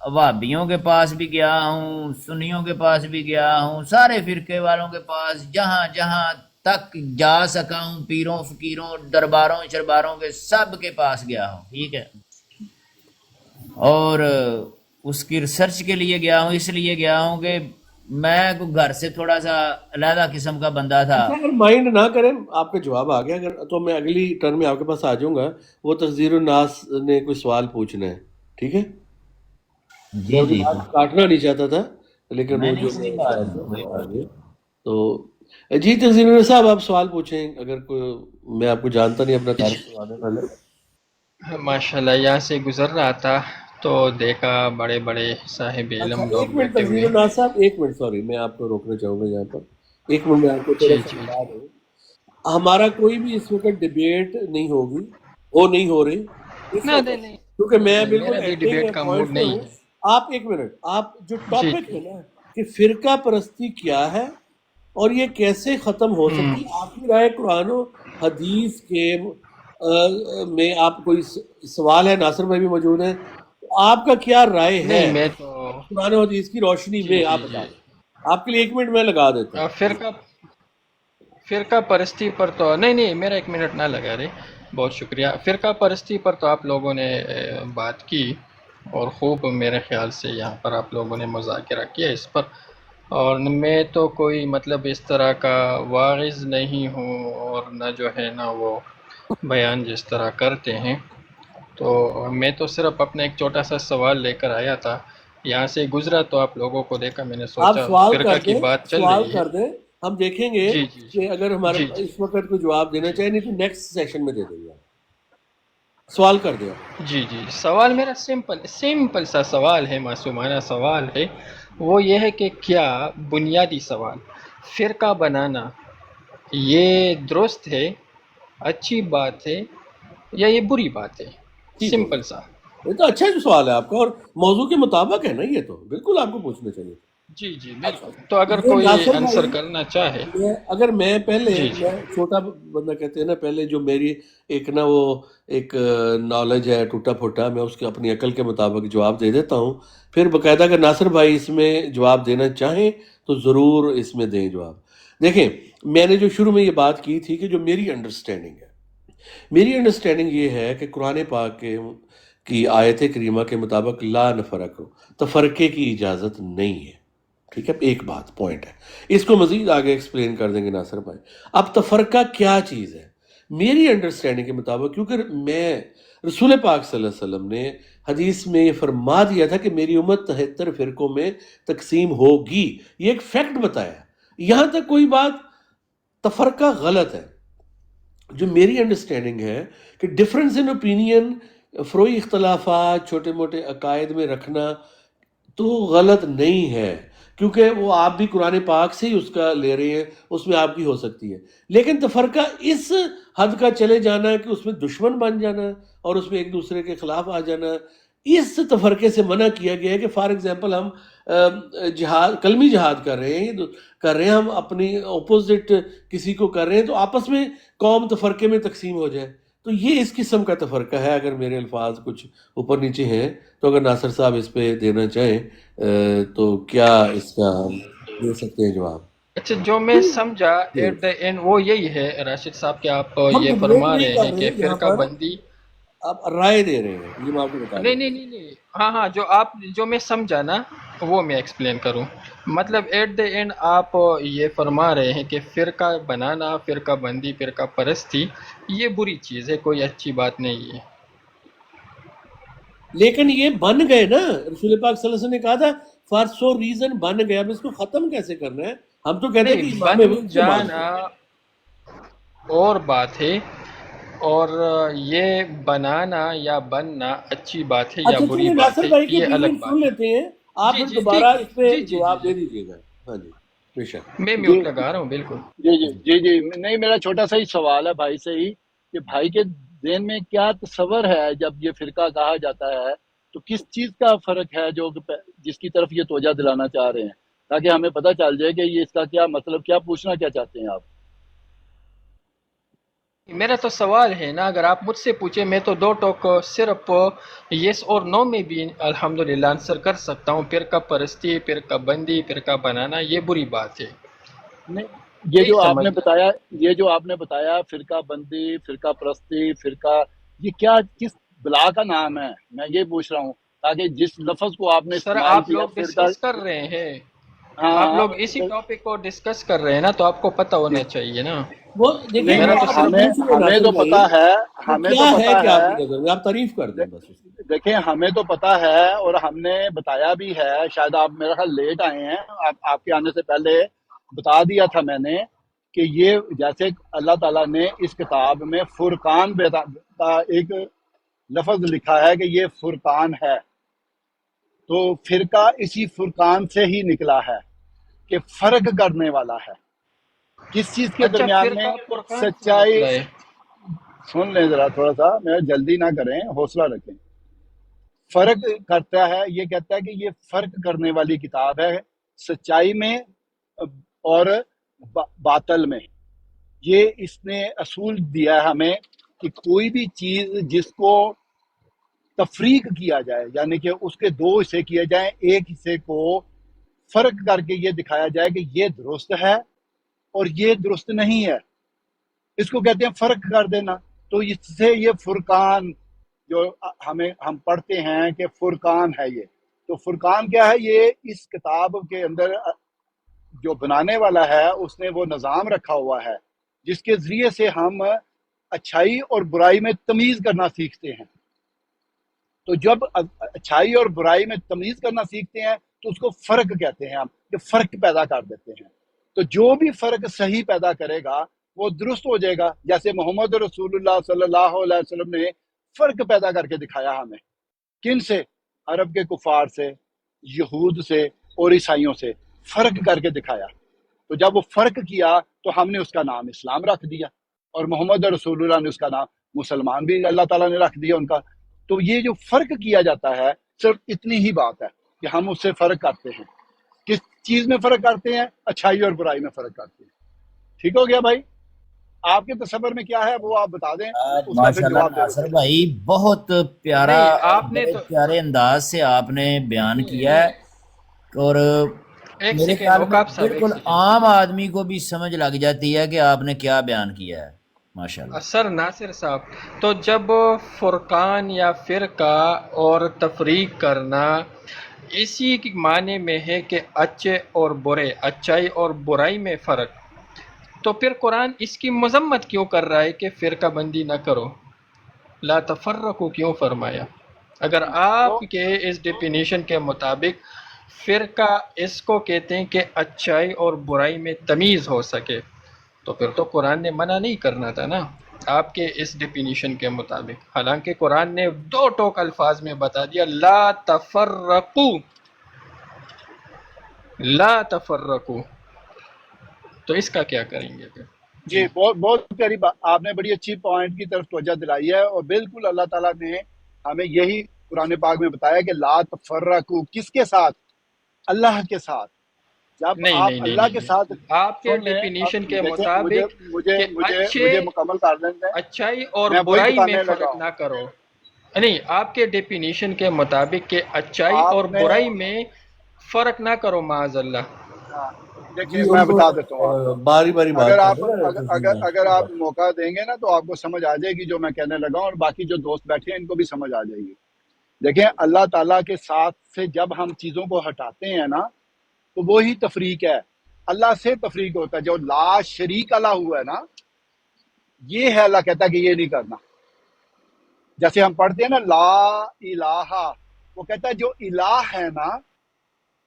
وہابیوں کے پاس بھی گیا ہوں، سنیوں کے پاس بھی گیا ہوں، سارے فرقے والوں کے پاس، جہاں جہاں تک جا سکا ہوں، پیروں فقیروں درباروں شرباروں کے سب کے پاس گیا ہوں. ٹھیک ہے. اور اس کی ریسرچ کے لیے گیا ہوں، اس لیے گیا ہوں کہ میں گھر سے تھوڑا سا علیحدہ قسم کا بندہ تھا. اچھا، اگر مائنڈ نہ کریں، آپ کا جواب آ گیا اگر تو میں اگلی ٹرن میں آپ کے پاس آ جاؤں گا. وہ تقدیر الناس نے کوئی سوال پوچھنا ہے، ٹھیک ہے. میں جی ان کی جی. بات کاٹنا نہیں چاہتا تھا، لیکن وہ نہیں نہیں، جو کوئی ہے بات سوال نہیں، کوئی وہ آ بات گیا. نہیں. تو جی تقدیر الناس صاحب آپ سوال پوچھیں. اگر کوئی، میں آپ کو جانتا نہیں، اپنا تعارف کروانے پہلے. ماشاء اللہ، یہاں سے گزر رہا تھا تو دیکھا بڑے بڑے صاحب اچھا علم لوگ ایک منٹ بیٹھے تقدیر ہوئے. الناس صاحب، ایک منٹ، سوری میں آپ کو روکنا چاہوں گا یہاں پر. ایک منٹ میں آپ کو تھوڑا جی سا جی بتا دوں. ہمارا کوئی بھی اس وقت ڈبیٹ نہیں ہوگی، وہ نہیں ہو رہی اس نہیں وقت، نہیں نہیں کیونکہ میں نہیں، بالکل میرا بھی اینڈنگ ڈیبیٹ کا پوائنٹ موڈ پہ نہیں ہوں. ہے. آپ ایک منٹ، آپ جو جی ٹاپک جی. ہے نا کہ فرقہ پرستی کیا ہے اور یہ کیسے ختم ہو سکتی، آپ کی رائے قرآن و حدیث کے میں آپ کوئی سوال ہے، ناصر بھائی بھی موجود ہیں، تو آپ کا کیا رائے ہے نہیں میں تو قرآن و حدیث کی روشنی جی میں؟ جی آپ جی. بتا دیں. آپ کے لیے ایک منٹ میں لگا دیتا ہوں. فرقہ پرستی پر تو نہیں، میرا 1 منٹ نہ لگا رہے. بہت شکریہ. فرقہ پرستی پر تو آپ لوگوں نے بات کی، اور خوب میرے خیال سے یہاں پر آپ لوگوں نے مذاکرہ کیا اس پر. اور میں تو کوئی مطلب اس طرح کا واعظ نہیں ہوں، اور نہ جو ہے نا وہ بیان جس طرح کرتے ہیں. تو میں تو صرف اپنا ایک چھوٹا سا سوال لے کر آیا تھا. یہاں سے گزرا تو آپ لوگوں کو دیکھا، میں نے آپ سوچا سوال فرقہ کر کی دیں، بات چل سوال رہی ہے. کر دیں، ہم دیکھیں گے جی جی کہ اگر ہمارے جی جی اس وقت کوئی جواب دینا چاہے، نہیں تو نیکسٹ سیشن میں دے دیں گے. سوال کر دیں. جی جی. سوال میرا سمپل سا سوال ہے، معصومانہ سوال ہے. وہ یہ ہے کہ کیا بنیادی سوال، فرقہ بنانا یہ درست ہے، اچھی بات ہے، یا یہ بری بات ہے؟ ٹھیک ہو گیا، سمپل سا. یہ تو اچھا جو سوال ہے آپ کا، اور موضوع کے مطابق ہے نا، یہ تو بالکل آپ کو پوچھنا چاہیے. جی جی اچھا، بالکل. تو اگر یہ کوئی ناصر آنسر بھائی، کرنا چاہے. اگر میں پہلے، جی جی میں چھوٹا بندہ کہتے ہیں نا، پہلے جو میری ایک نا وہ ایک نالج ہے ٹوٹا پھوٹا، میں اس کے اپنی عقل کے مطابق جواب دے دیتا ہوں. پھر باقاعدہ اگر ناصر بھائی اس میں جواب دینا چاہیں تو ضرور اس میں دیں جواب. دیکھیں، میں نے جو شروع میں یہ بات کی تھی کہ جو میری انڈرسٹینڈنگ ہے، میری انڈرسٹینڈنگ یہ ہے کہ قرآن پاک کی آیت کریمہ کے مطابق لا نفرق، تفرقے کی اجازت نہیں ہے. ٹھیک ہے، ایک بات پوائنٹ ہے، اس کو مزید آگے ایکسپلین کر دیں گے ناصر بھائی. اب تفرقہ کیا چیز ہے میری انڈرسٹینڈنگ کے مطابق، کیونکہ میں رسول پاک صلی اللہ علیہ وسلم نے حدیث میں یہ فرما دیا تھا کہ میری امت 73 فرقوں میں تقسیم ہوگی، یہ ایک فیکٹ بتایا. یہاں تک کوئی بات تفرقہ غلط ہے. جو میری انڈرسٹینڈنگ ہے کہ ڈفرنس ان اوپینین فروئی اختلافات چھوٹے موٹے عقائد میں رکھنا تو غلط نہیں ہے، کیونکہ وہ آپ بھی قرآن پاک سے ہی اس کا لے رہے ہیں، اس میں آپ کی ہو سکتی ہے، لیکن تفرقہ اس حد کا چلے جانا ہے کہ اس میں دشمن بن جانا اور اس میں ایک دوسرے کے خلاف آ جانا، اس تفرقے سے منع کیا گیا ہے کہ فار ایگزامپل ہم جہاد، کلمی جہاد کر رہے ہیں، ہم اپنی اپوزٹ کسی کو کر رہے ہیں تو آپس میں قوم تفرقے میں تقسیم ہو جائے، تو یہ اس قسم کا تفرقہ ہے۔ اگر میرے الفاظ کچھ اوپر نیچے ہیں تو اگر ناصر صاحب اس پہ دینا چاہیں تو کیا اس کا ہم دے سکتے ہیں جواب؟ اچھا، جو میں سمجھا ایٹ دا اینڈ وہ یہی ہے راشد صاحب کہ آپ ہم یہ ڈبیٹ فرما نہیں رہے کر ہیں رہے کہ ہیں یہاں فرقہ پر، بندی، آپ رائے دے رہے ہیں، یہ میں آپ کو بتا نہیں دوں۔ نہیں نہیں نہیں، ہاں جو میں سمجھا نا وہ میں ایکسپلین کروں، مطلب ایٹ دا اینڈ آپ یہ فرما رہے ہیں کہ فرقہ بنانا، فرقہ بندی، فرقہ پرستی یہ بری چیز ہے، کوئی اچھی بات نہیں ہے۔ لیکن یہ بن گئے نا، رسول پاک صلی اللہ علیہ وسلم نے کہا تھا فار سو ریزن بن گیا، اب اس کو ختم کیسے کرنا ہے؟ ہم تو کہتے ہیں کہ نہیں، امام بن وقت کو جانا مانتے اور بات ہے، اور یہ بنانا یا بننا اچھی بات ہے یا اچھا بری چلیے بات ناصر ہے بھائی کی یہ الگ اوپینین سن بات ہے۔ لیتے ہیں، آپ جی پھر جی دوبارہ ٹھیک، اس پہ جی جی جی جواب جی دے دیجیے گا۔ ہاں جی بے شک۔ میں جی میوٹ لگا رہا ہوں، بالکل۔ جی نہیں، میرا چھوٹا سا ہی سوال ہے بھائی سے ہی کہ بھائی کے ذہن میں کیا تصور ہے جب یہ فرقہ کہا جاتا ہے، تو کس چیز کا فرق ہے جو جس کی طرف یہ توجہ دلانا چاہ رہے ہیں، تاکہ ہمیں پتہ چل جائے کہ یہ اس کا کیا مطلب، کیا پوچھنا کیا چاہتے ہیں آپ؟ میرا تو سوال ہے نا، اگر آپ مجھ سے پوچھیں میں تو دو ٹوک صرف یس اور نو میں بھی الحمدللہ آنسر کر سکتا ہوں۔ فرقہ پرستی، فرقہ بندی، فرقہ بنانا یہ بری بات ہے، نہیں، یہی سمجھنا۔ یہ جو آپ نے بتایا فرقہ بندی، فرقہ پرستی، فرقہ، یہ کیا کس بلا کا نام ہے؟ میں یہ پوچھ رہا ہوں، تاکہ جس لفظ کو آپ نے سر استعمال آپ کیا لوگ فرقہ، ڈسکس کر رہے ہیں، آپ ہاں لوگ اسی ٹاپک کو ڈسکس کر رہے ہیں نا، تو آپ کو پتہ ہونا چاہیے نا۔ وہ دیکھیں نہیں میرا وہ تو آپ صرف منہ سے ہمیں ناصر تو بھائی، پتہ ہے، وہ ہمیں کیا تو ہے پتہ کہ آپ ہے، کی نظر میں آپ تعریف کر دیں بس اس کی۔ دیکھیں ہمیں تو پتہ ہے اور ہم نے بتایا بھی ہے، شاید آپ میرا خیال لیٹ آئے ہیں، آپ کے آنے سے پہلے بتا دیا تھا میں نے کہ یہ جیسے اللہ تعالیٰ نے اس کتاب میں فرقان کا ایک لفظ لکھا ہے کہ یہ فرقان ہے، تو فرقہ اسی فرقان سے ہی نکلا ہے کہ فرق کرنے والا ہے کس چیز کے اچھا، درمیان میں؟ فرقہ فرقان سے سچائی، نکلا ہے۔ سن لیں ذرا تھوڑا سا، میں جلدی نہ کریں، حوصلہ رکھیں۔ فرق کرتا ہے، یہ کہتا ہے کہ یہ فرق کرنے والی کتاب ہے سچائی میں اور باطل میں۔ یہ اس نے اصول دیا ہے ہمیں کہ کوئی بھی چیز جس کو تفریق کیا جائے، یعنی کہ اس کے دو حصے کیے جائیں، ایک حصے کو فرق کر کے یہ دکھایا جائے کہ یہ درست ہے اور یہ درست نہیں ہے، اس کو کہتے ہیں فرق کر دینا۔ تو اس سے یہ فرقان جو ہم پڑھتے ہیں کہ فرقان ہے، یہ تو فرقان کیا ہے؟ یہ اس کتاب کے اندر جو بنانے والا ہے اس نے وہ نظام رکھا ہوا ہے جس کے ذریعے سے ہم اچھائی اور برائی میں تمیز کرنا سیکھتے ہیں۔ تو جب اچھائی اور برائی میں تمیز کرنا سیکھتے ہیں تو اس کو فرق کہتے ہیں ہم، کہ فرق پیدا کر دیتے ہیں۔ تو جو بھی فرق صحیح پیدا کرے گا وہ درست ہو جائے گا، جیسے محمد رسول اللہ صلی اللہ علیہ وسلم نے فرق پیدا کر کے دکھایا ہمیں۔ کن سے؟ عرب کے کفار سے، یہود سے اور عیسائیوں سے فرق کر کے دکھایا۔ تو جب وہ فرق کیا تو ہم نے اس کا نام اسلام رکھ دیا، اور محمد رسول اللہ نے اس کا نام مسلمان بھی اللہ تعالیٰ نے رکھ دیا ان کا۔ تو یہ جو فرق کیا جاتا ہے صرف اتنی ہی بات ہے کہ ہم اس سے فرق کرتے ہیں۔ کس چیز میں فرق کرتے ہیں؟ اچھائی اور برائی میں فرق کرتے ہیں۔ ٹھیک ہو گیا بھائی؟ آپ کے تصور میں کیا ہے وہ آپ بتا دیں، اس کا پھر ماشاءاللہ جواب دے ناصر دیتے ہیں۔ بھائی بہت پیارا، نہیں، آپ نے بڑے تو پیارے انداز سے آپ نے بیان کیا ہے، اور ایک میرے سیکنڈ خیال میں وقاف صاحب، ایک بالکل سیکنڈ۔ عام آدمی کو بھی سمجھ لگ جاتی ہے کہ آپ نے کیا بیان کیا ہے، ماشاءاللہ۔ سر ناصر صاحب، تو جب فرقان یا فرقہ اور تفریق کرنا اسی کی معنی میں ہے کہ اچھے اور برے، اچھائی اور برائی میں فرق، تو پھر قرآن اس کی مذمت کیوں کر رہا ہے کہ فرقہ بندی نہ کرو؟ لا تفرقوا کیوں فرمایا؟ اگر آپ تو کے اس ڈیفینیشن کے مطابق فرقہ اس کو کہتے ہیں کہ اچھائی اور برائی میں تمیز ہو سکے، تو پھر تو قرآن نے منع نہیں کرنا تھا نا۔ آپ کے اس ڈیفینیشن کے مطابق، حالانکہ قرآن نے دو ٹوک الفاظ میں بتا دیا لا تفرقو، لا تفرقو، تو اس کا کیا کریں گے پھر؟ جی بہت بہت پیاری بات آپ نے، بڑی اچھی پوائنٹ کی طرف توجہ دلائی ہے، اور بالکل اللہ تعالیٰ نے ہمیں یہی قرآن پاک میں بتایا کہ لا تفرقو، کس کے ساتھ؟ اللہ کے ساتھ۔ جب نہیں آپ نہیں نہیں اللہ نہیں کے نہیں، ساتھ آپ کے سن لیں، ڈیفینیشن کے دیکھیں مطابق مجھے کہ مجھے مکمل کر لیں دیں، اچھائی اور میں وہی برائی میں بتانے لگا فرق ہوں۔ نہ کرو، نہیں، آپ کے ڈیفینیشن کے مطابق کہ اچائی آپ اور نے برائی میں فرق نہ کرو معاذ اللہ۔ ہاں، دیکھیں جی میں ان کو بتا دیتا ہوں آپ کو، باری باری اگر بات کر آپ رہے ہیں تنظیم میں۔ اگر آپ موقع دیں گے نا تو آپ کو سمجھ آ جائے گی جو میں کہنے لگا ہوں، اور باقی جو دوست بیٹھے ہیں ان کو بھی سمجھ آ جائے گی۔ دیکھیں اللہ تعالیٰ کے ساتھ سے جب ہم چیزوں کو ہٹاتے ہیں نا تو وہی تفریق ہے، اللہ سے تفریق ہوتا ہے۔ جو لا شریک اللہ ہوا ہے نا، یہ ہے اللہ کہتا ہے کہ یہ نہیں کرنا۔ جیسے ہم پڑھتے ہیں نا لا الہ، وہ کہتا ہے جو الہ ہے نا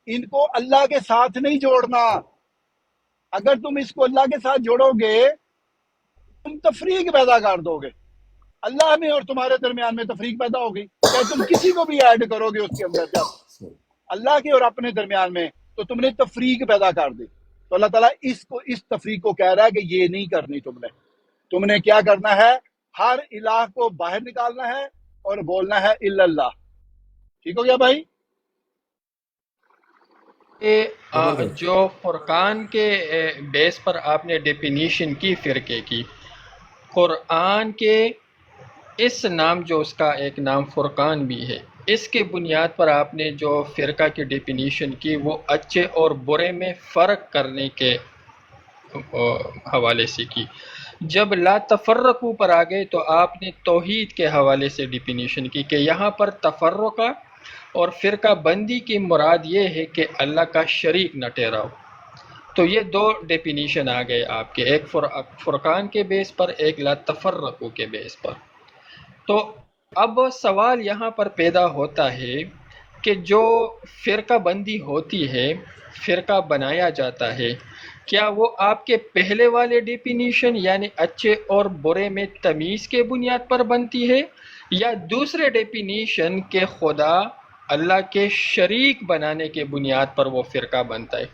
ان کو اللہ کے ساتھ نہیں جوڑنا، اگر تم اس کو اللہ کے ساتھ جوڑو گے تم تفریق پیدا کر دو گے، اللہ میں اور تمہارے درمیان میں تفریق پیدا ہوگی، چاہے تم کسی کو بھی ایڈ کرو گے اس کے اندر، جب اللہ کے اور اپنے درمیان میں، تو تم نے تفریق پیدا کر دی۔ تو اللہ تعالیٰ اس تفریق کو کہہ رہا ہے کہ یہ نہیں کرنی، تم نے کیا کرنا ہے؟ ہر الہ کو باہر نکالنا ہے اور بولنا ہے الا اللہ۔ ٹھیک ہو گیا بھائی؟ جو فرقان کے بیس پر آپ نے ڈیفینیشن کی فرقے کی، قرآن کے اس نام جو اس کا ایک نام فرقان بھی ہے، اس کے بنیاد پر آپ نے جو فرقہ کی ڈیفینیشن کی وہ اچھے اور برے میں فرق کرنے کے حوالے سے کی۔ جب لا تفرقو پر آ گئے تو آپ نے توحید کے حوالے سے ڈیفینیشن کی کہ یہاں پر تفرقہ اور فرقہ بندی کی مراد یہ ہے کہ اللہ کا شریک نہ ٹھہراؤ۔ تو یہ دو ڈیفینیشن آ گئے آپ کے، ایک فرقان کے بیس پر، ایک لا تفرقو کے بیس پر۔ تو اب سوال یہاں پر پیدا ہوتا ہے کہ جو فرقہ بندی ہوتی ہے، فرقہ بنایا جاتا ہے، کیا وہ آپ کے پہلے والے ڈیفینیشن یعنی اچھے اور برے میں تمیز کے بنیاد پر بنتی ہے، یا دوسرے ڈیفینیشن کے خدا اللہ کے شریک بنانے کے بنیاد پر وہ فرقہ بنتا ہے؟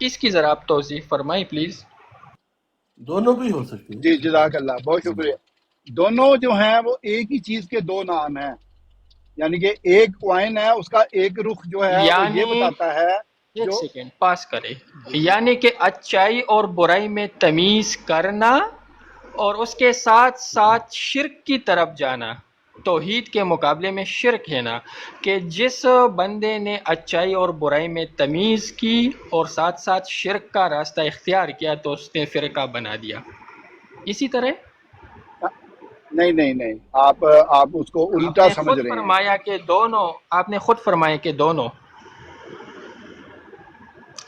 اس کی ذرا آپ توضیح فرمائیں پلیز۔ دونوں بھی ہو سکتی ہیں۔ جی جزاک اللہ، بہت شکریہ۔ دونوں جو ہیں وہ ایک ہی چیز کے دو نام ہیں، یعنی کہ ایک کوائن ہے، اس کا ایک رخ جو ہے وہ یہ یعنی بتاتا ہے ایک جو سیکنڈ پاس کرے، یعنی کہ اچائی اور برائی میں تمیز کرنا اور اس کے ساتھ ساتھ شرک کی طرف جانا، توحید کے مقابلے میں شرک ہے نا، کہ جس بندے نے اچائی اور برائی میں تمیز کی اور ساتھ ساتھ شرک کا راستہ اختیار کیا تو اس نے فرقہ بنا دیا۔ اسی طرح نہیں آپ اس کو آپ الٹا نے سمجھ خود رہے ہیں۔ فرمایا کہ دونوں، آپ نے خود فرمایا کہ دونوں،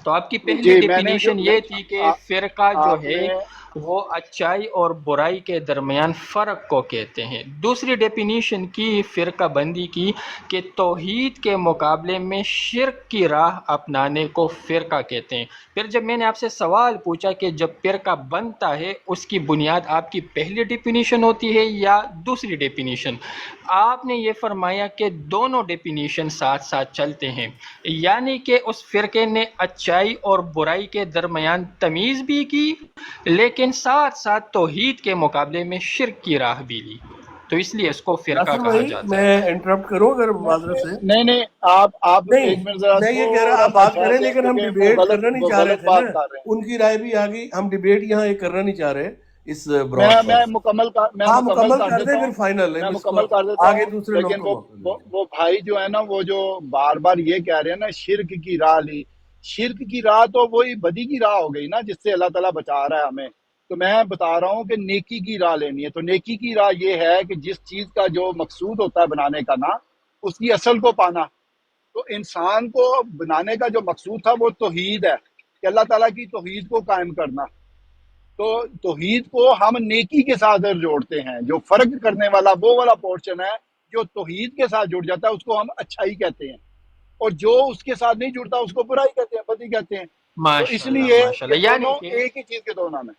تو آپ کی پہلی جی میں نے ڈیفینیشن یہ تھی کہ فرقہ جو آپ ہے نے وہ اچائی اور برائی کے درمیان فرق کو کہتے ہیں۔ دوسری ڈیفینیشن کی فرقہ بندی کی کہ توحید کے مقابلے میں شرک کی راہ اپنانے کو فرقہ کہتے ہیں۔ پھر جب میں نے آپ سے سوال پوچھا کہ جب فرقہ بنتا ہے اس کی بنیاد آپ کی پہلی ڈیفینیشن ہوتی ہے یا دوسری ڈیفینیشن، آپ نے یہ فرمایا کہ دونوں ڈیفینیشن ساتھ ساتھ چلتے ہیں، یعنی کہ اس فرقے نے اچائی اور برائی کے درمیان تمیز بھی کی لیکن ساتھ ساتھ توحید کے مقابلے میں شرک کی راہ بھی لی، تو اس لیے اس کو فرقہ ناصر کہا بھائی جاتا ہے۔ میں انٹرپٹ کروں اگر معذرت سے؟ نہیں آپ نہیں، ایک منٹ ذرا میں یہ کہہ رہا تھوڑا آپ سا بات ٹھہر کریں جائیں لیکن ہم کیونکہ ڈیبیٹ کرنا نہیں چاہ رہے غلط تھے بات نا، کر رہے ہیں۔ ان کی رائے بھی آ گئی، ہم ڈیبیٹ یہاں یہ کرنا نہیں چاہ رہے اس براڈ پر۔ میں مکمل کر کر دیتا دیں ہوں، پھر فائنل میں مکمل کر دیتا آگے ہوں، دوسرے لوگ لیکن کو وہ بھائی جو ہے نا وہ جو بار بار یہ کہہ رہے ہیں نا شرک کی راہ لی، شرک کی راہ تو وہی بدی کی راہ ہو گئی نا جس سے اللہ تعالیٰ بچا رہا ہے ہمیں۔ تو میں بتا رہا ہوں کہ نیکی کی راہ لینی ہے، تو نیکی کی راہ یہ ہے کہ جس چیز کا جو مقصود ہوتا ہے بنانے کا نا اس کی اصل کو پانا۔ تو انسان کو بنانے کا جو مقصود تھا وہ توحید ہے کہ اللہ تعالیٰ کی توحید کو قائم کرنا۔ تو توحید کو ہم نیکی کے ساتھ جوڑتے ہیں، جو فرق کرنے والا وہ والا پورشن ہے جو توحید کے ساتھ جڑ جاتا ہے اس کو ہم اچھائی کہتے ہیں، اور جو اس کے ساتھ نہیں جڑتا اس کو برائی کہتے ہیں، بدی کہتے ہیں۔ تو اس ماشاءاللہ لیے ماشاءاللہ، یہ یعنی دونوں کہ ایک ہی چیز کے دو نام ہیں۔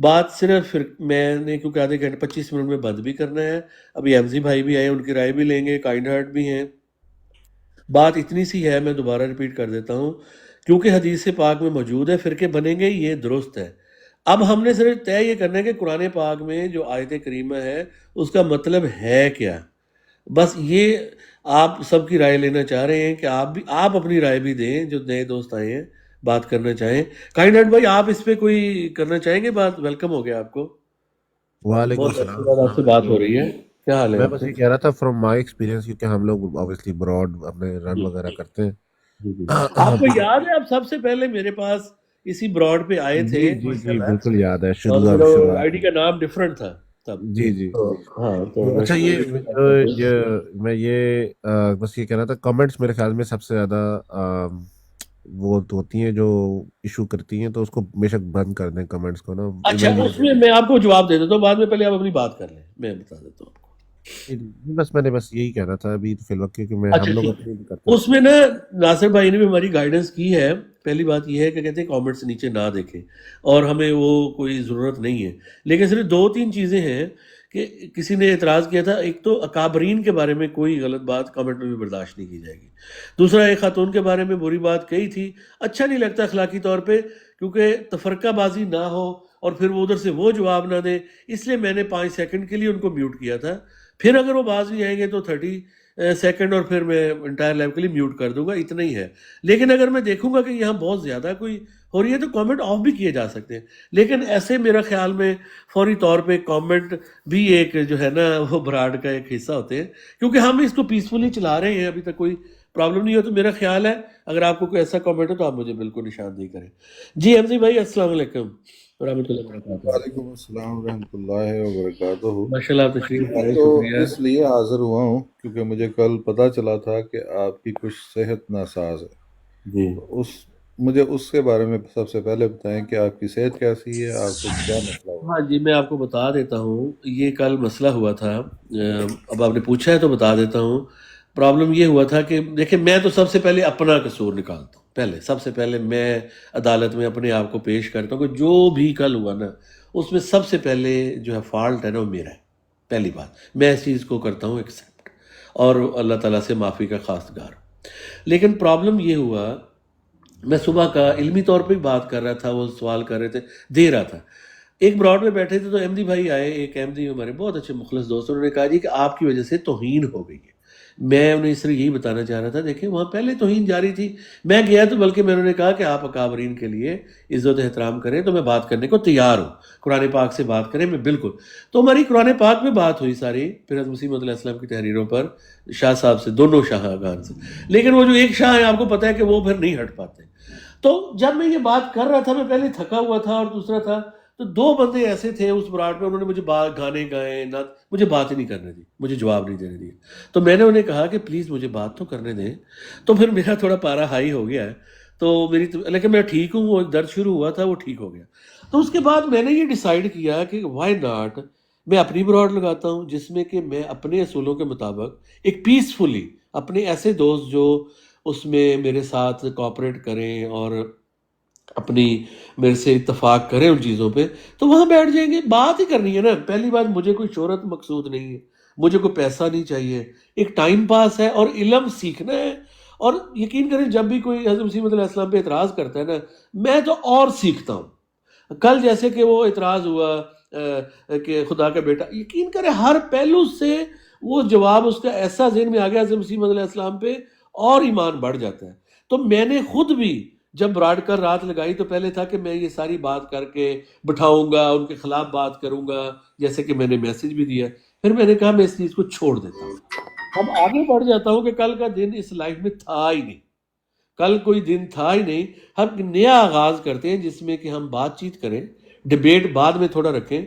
بات صرف پھر میں نے کیونکہ آدھے گھنٹے 25 منٹ میں بند بھی کرنا ہے. ابھی احمدی بھائی بھی آئے، ان کی رائے بھی لیں گے، کائنڈ ہارٹ بھی ہیں. بات اتنی سی ہے، میں دوبارہ ریپیٹ کر دیتا ہوں، کیونکہ حدیث پاک میں موجود ہے فرقے بنیں گے، یہ درست ہے. اب ہم نے صرف طے یہ کرنا ہے کہ قرآن پاک میں جو آیت کریمہ ہے اس کا مطلب ہے کیا. بس یہ آپ سب کی رائے لینا چاہ رہے ہیں کہ آپ اپنی رائے بھی دیں جو نئے دوست آئے ہیں بات کرنا چاہیں. کائنڈ ہارٹ بھائی آپ اس پہ کوئی کرنا چاہیں گے بات؟ ویلکم ہو گیا آپ کو، وعلیکم بہت السلام. عرصے بعد آپ سے بات ہو رہی ہے. کیا حال ہے میں آپ بس کا؟ یہ کہہ رہا تھا فرام مائی ایکسپیرینس، کیونکہ ہم لوگ obviously براڈ اپنے رن وغیرہ کرتے ہیں. جی. آپ کو یاد ہے آپ سب سے پہلے میرے پاس اسی براڈ پہ آئے تھے جی جی جی بالکل یاد ہے، اور شروعات میرا آئی ڈی کا نام ڈفرنٹ تھا تب. جی جی. تو ہاں تو اچھا میں یہ بس یہ کہنا تھا، کمنٹس میرے خیال میں سب سے زیادہ وہ ہوتی ہیں جو ایشو کرتی ہیں، تو اس کو بے شک بند کر دیں کمنٹس کو نا. اچھا اس میں آپ کو جواب دے دیتا ہوں بعد میں، پہلے آپ اپنی بات کر لیں، میں بتا دیتا ہوں. بس میں نے یہی کہنا تھا ابھی فی الوقت، کیونکہ ہم لوگ اپنی کرتے اس میں نا ناصر بھائی نے بھی ہماری گائیڈنس کی ہے. پہلی بات یہ ہے کہ کہتے ہیں کامنٹس نیچے نہ دیکھیں، اور ہمیں وہ کوئی ضرورت نہیں ہے. لیکن صرف 2-3 چیزیں ہیں کہ کسی نے اعتراض کیا تھا. ایک تو اکابرین کے بارے میں کوئی غلط بات کامنٹ میں بھی برداشت نہیں کی جائے گی. دوسرا ایک خاتون کے بارے میں بری بات کہی تھی، اچھا نہیں لگتا اخلاقی طور پہ، کیونکہ تفرقہ بازی نہ ہو اور پھر وہ ادھر سے وہ جواب نہ دیں، اس لیے میں نے 5 سیکنڈ کے لیے ان کو میوٹ کیا تھا. پھر اگر وہ باز نہیں آئیں گے تو 30 سیکنڈ اور پھر میں انٹائر لائف کے لیے میوٹ کر دوں گا، اتنا ہی ہے. لیکن اگر میں دیکھوں گا کہ یہاں بہت زیادہ کوئی ہو رہی ہے تو کامنٹ آف بھی کیے جا سکتے ہیں. لیکن ایسے میرا خیال میں فوری طور پہ کامنٹ بھی ایک جو ہے نا وہ براڈ کا ایک حصہ ہوتے ہیں، کیونکہ ہم اس کو پیسفلی چلا رہے ہیں، ابھی تک کوئی پرابلم نہیں ہو. تو میرا خیال ہے اگر آپ کو کوئی ایسا کامنٹ ہو تو آپ مجھے بالکل نشاندہی کریں. جی احمدی بھائی السلام علیکم ورحمۃ اللہ وبرکاتہ. وعلیکم السلام ورحمۃ اللہ وبرکاتہ. ماشاء اللہ تشریف لائے، تو شکریہ. اس لیے حاضر ہوا ہوں کیونکہ مجھے کل پتہ چلا تھا کہ آپ کی کچھ صحت ناساز ہے. جی مجھے اس کے بارے میں سب سے پہلے بتائیں کہ آپ کی صحت کیسی ہے، آپ کو کیا مسئلہ ہوا؟ ہاں جی میں آپ کو بتا دیتا ہوں. یہ کل مسئلہ ہوا تھا، اب آپ نے پوچھا ہے تو بتا دیتا ہوں. پرابلم یہ ہوا تھا کہ دیکھیں میں تو سب سے پہلے اپنا قصور نکالتا ہوں. سب سے پہلے میں عدالت میں اپنے آپ کو پیش کرتا ہوں کہ جو بھی کل ہوا نا اس میں سب سے پہلے جو ہے فالٹ ہے نا وہ میرا ہے. پہلی بات میں اس چیز کو کرتا ہوں ایکسیپٹ، اور اللہ تعالیٰ سے معافی کا خواستگار. لیکن پرابلم یہ ہوا، میں صبح کا علمی طور پہ بات کر رہا تھا، وہ سوال کر رہے تھے، دے رہا تھا. ایک براڈ میں بیٹھے تھے تو احمدی بھائی آئے، ایک احمدی ہمارے بہت اچھے مخلص دوست، انہوں نے کہا جی کہ آپ کی وجہ سے توہین ہو گئی ہے. میں انہیں اس طرح یہی بتانا چاہ رہا تھا، دیکھیں وہاں پہلے توہین جاری تھی. میں گیا تو بلکہ میں انہوں نے کہا کہ آپ اکابرین کے لیے عزت احترام کریں تو میں بات کرنے کو تیار ہوں، قرآن پاک سے بات کریں. میں بالکل، تو ہماری قرآن پاک میں بات ہوئی ساری، پھر حضرت مسیح علیہ السلام کی تحریروں پر شاہ صاحب سے، دونوں شاہگان سے. لیکن وہ جو ایک شاہ ہیں آپ کو پتہ ہے کہ وہ پھر نہیں ہٹ پاتے. تو جب میں یہ بات کر رہا تھا، میں پہلے تھکا ہوا تھا، اور دوسرا تھا تو 2 بندے ایسے تھے اس براڈ پہ، انہوں نے مجھے گانے گائے، نہ مجھے بات ہی نہیں کرنے دی، مجھے جواب نہیں دینے دیا. تو میں نے انہیں کہا کہ پلیز مجھے بات تو کرنے دیں. تو پھر میرا تھوڑا پارا ہائی ہو گیا ہے، تو لیکن میں ٹھیک ہوں. وہ ایک درد شروع ہوا تھا، وہ ٹھیک ہو گیا. تو اس کے بعد میں نے یہ ڈیسائیڈ کیا کہ وائی ناٹ میں اپنی براڈ لگاتا ہوں، جس میں کہ میں اپنے اصولوں کے مطابق ایک پیسفلی اپنے ایسے دوست جو اس میں میرے ساتھ کوآپریٹ کریں اور اپنی میرے سے اتفاق کریں ان چیزوں پہ، تو وہاں بیٹھ جائیں گے. بات ہی کرنی ہے نا. پہلی بات، مجھے کوئی شہرت مقصود نہیں ہے، مجھے کوئی پیسہ نہیں چاہیے، ایک ٹائم پاس ہے اور علم سیکھنا ہے. اور یقین کریں جب بھی کوئی حضرت مسیح علیہ السلام پہ اعتراض کرتا ہے نا، میں تو اور سیکھتا ہوں. کل جیسے کہ وہ اعتراض ہوا کہ خدا کا بیٹا، یقین کریں ہر پہلو سے وہ جواب اس کا ایسا ذہن میں آ گیا حضرت مسیح علیہ السلام پہ، اور ایمان بڑھ جاتا ہے. تو میں نے خود بھی جب براڈ کر رات لگائی تو پہلے تھا کہ میں یہ ساری بات کر کے بٹھاؤں گا، ان کے خلاف بات کروں گا، جیسے کہ میں نے میسج بھی دیا. پھر میں نے کہا میں اس چیز کو چھوڑ دیتا ہوں، اب آگے بڑھ جاتا ہوں کہ کل کا دن اس لائف میں تھا ہی نہیں، کل کوئی دن تھا ہی نہیں. ہم نیا آغاز کرتے ہیں جس میں کہ ہم بات چیت کریں، ڈیبیٹ بعد میں تھوڑا رکھیں،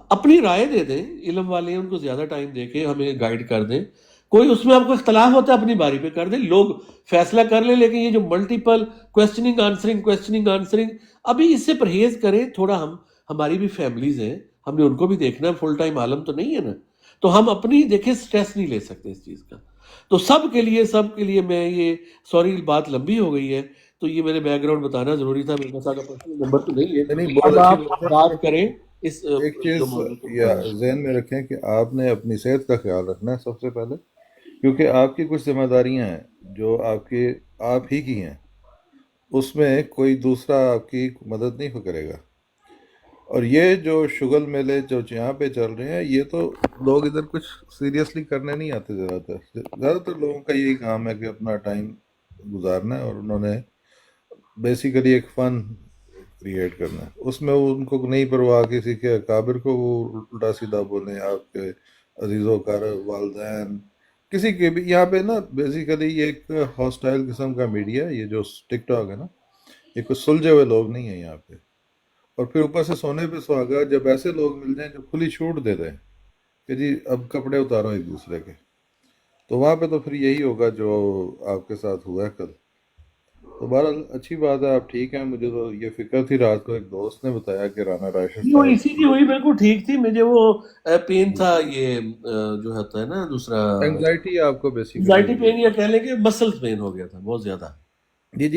اپنی رائے دے دیں. علم والے ہیں ان کو زیادہ ٹائم دے کے ہمیں گائیڈ کر دیں. کوئی اس میں آپ کو اختلاف ہوتا ہے اپنی باری پہ کر دیں، لوگ فیصلہ کر لیں. لیکن یہ جو ملٹیپل کویسچننگ آنسرنگ ابھی اس سے پرہیز کریں تھوڑا. ہماری بھی فیملیز ہیں، ہم نے ان کو بھی دیکھنا، فل ٹائم عالم تو نہیں ہے نا. تو ہم اپنی دیکھیں سٹریس نہیں لے سکتے اس چیز کا. تو سب کے لیے میں یہ سوری بات لمبی ہو گئی ہے، تو یہ میرے بیک گراؤنڈ بتانا ضروری تھا. میرے پاس آپ کا پرسنل نمبر تو نہیں ہے، اب آپ بات کریں اس ایک چیز جو موضوع کو یا ذہن میں رکھیں کہ آپ نے اپنی صحت کا خیال رکھنا ہے سب سے پہلے، کیونکہ آپ کی کچھ ذمہ داریاں ہیں جو آپ ہی کی ہیں، اس میں کوئی دوسرا آپ کی مدد نہیں کرے گا. اور یہ جو شگل میلے جو یہاں پہ چل رہے ہیں، یہ تو لوگ ادھر کچھ سیریسلی کرنے نہیں آتے. زیادہ تر لوگوں کا یہی کام ہے کہ اپنا ٹائم گزارنا ہے، اور انہوں نے بیسیکلی ایک فن کریٹ کرنا ہے. اس میں ان کو نہیں پرواہ کسی کے اکابر کو وہ الٹا سیدھا بولیں، آپ کے عزیزوں کا والدین کسی کے بھی. یہاں پہ نا بیسیکلی یہ ایک ہاسٹائل قسم کا میڈیا ہے، یہ جو ٹک ٹاک ہے نا، یہ کچھ سلجھے ہوئے لوگ نہیں ہیں یہاں پہ. اور پھر اوپر سے سونے پہ سہاگا جب ایسے لوگ مل جائیں جو کھلی چھوٹ دے دیں کہ جی اب کپڑے اتارو ایک دوسرے کے، تو وہاں پہ تو پھر یہی ہوگا جو آپ کے ساتھ ہوا ہے کل. تو بہرحال اچھی بات ہے، آپ ٹھیک ہیں. مجھے تو یہ فکر تھی، رات کو ایک دوست نے بتایا کہ رانا راشد وہ صاحب اسی کی ہوئی بالکل ٹھیک تھی. مجھے وہ پین تھا، یہ جو ہوتا ہے نا دوسرا اینگزائٹی آپ کو بیسیکلی انزائٹی پین، یا کہہ لیں کہ مسل پین ہو گیا تھا بہت زیادہ. جی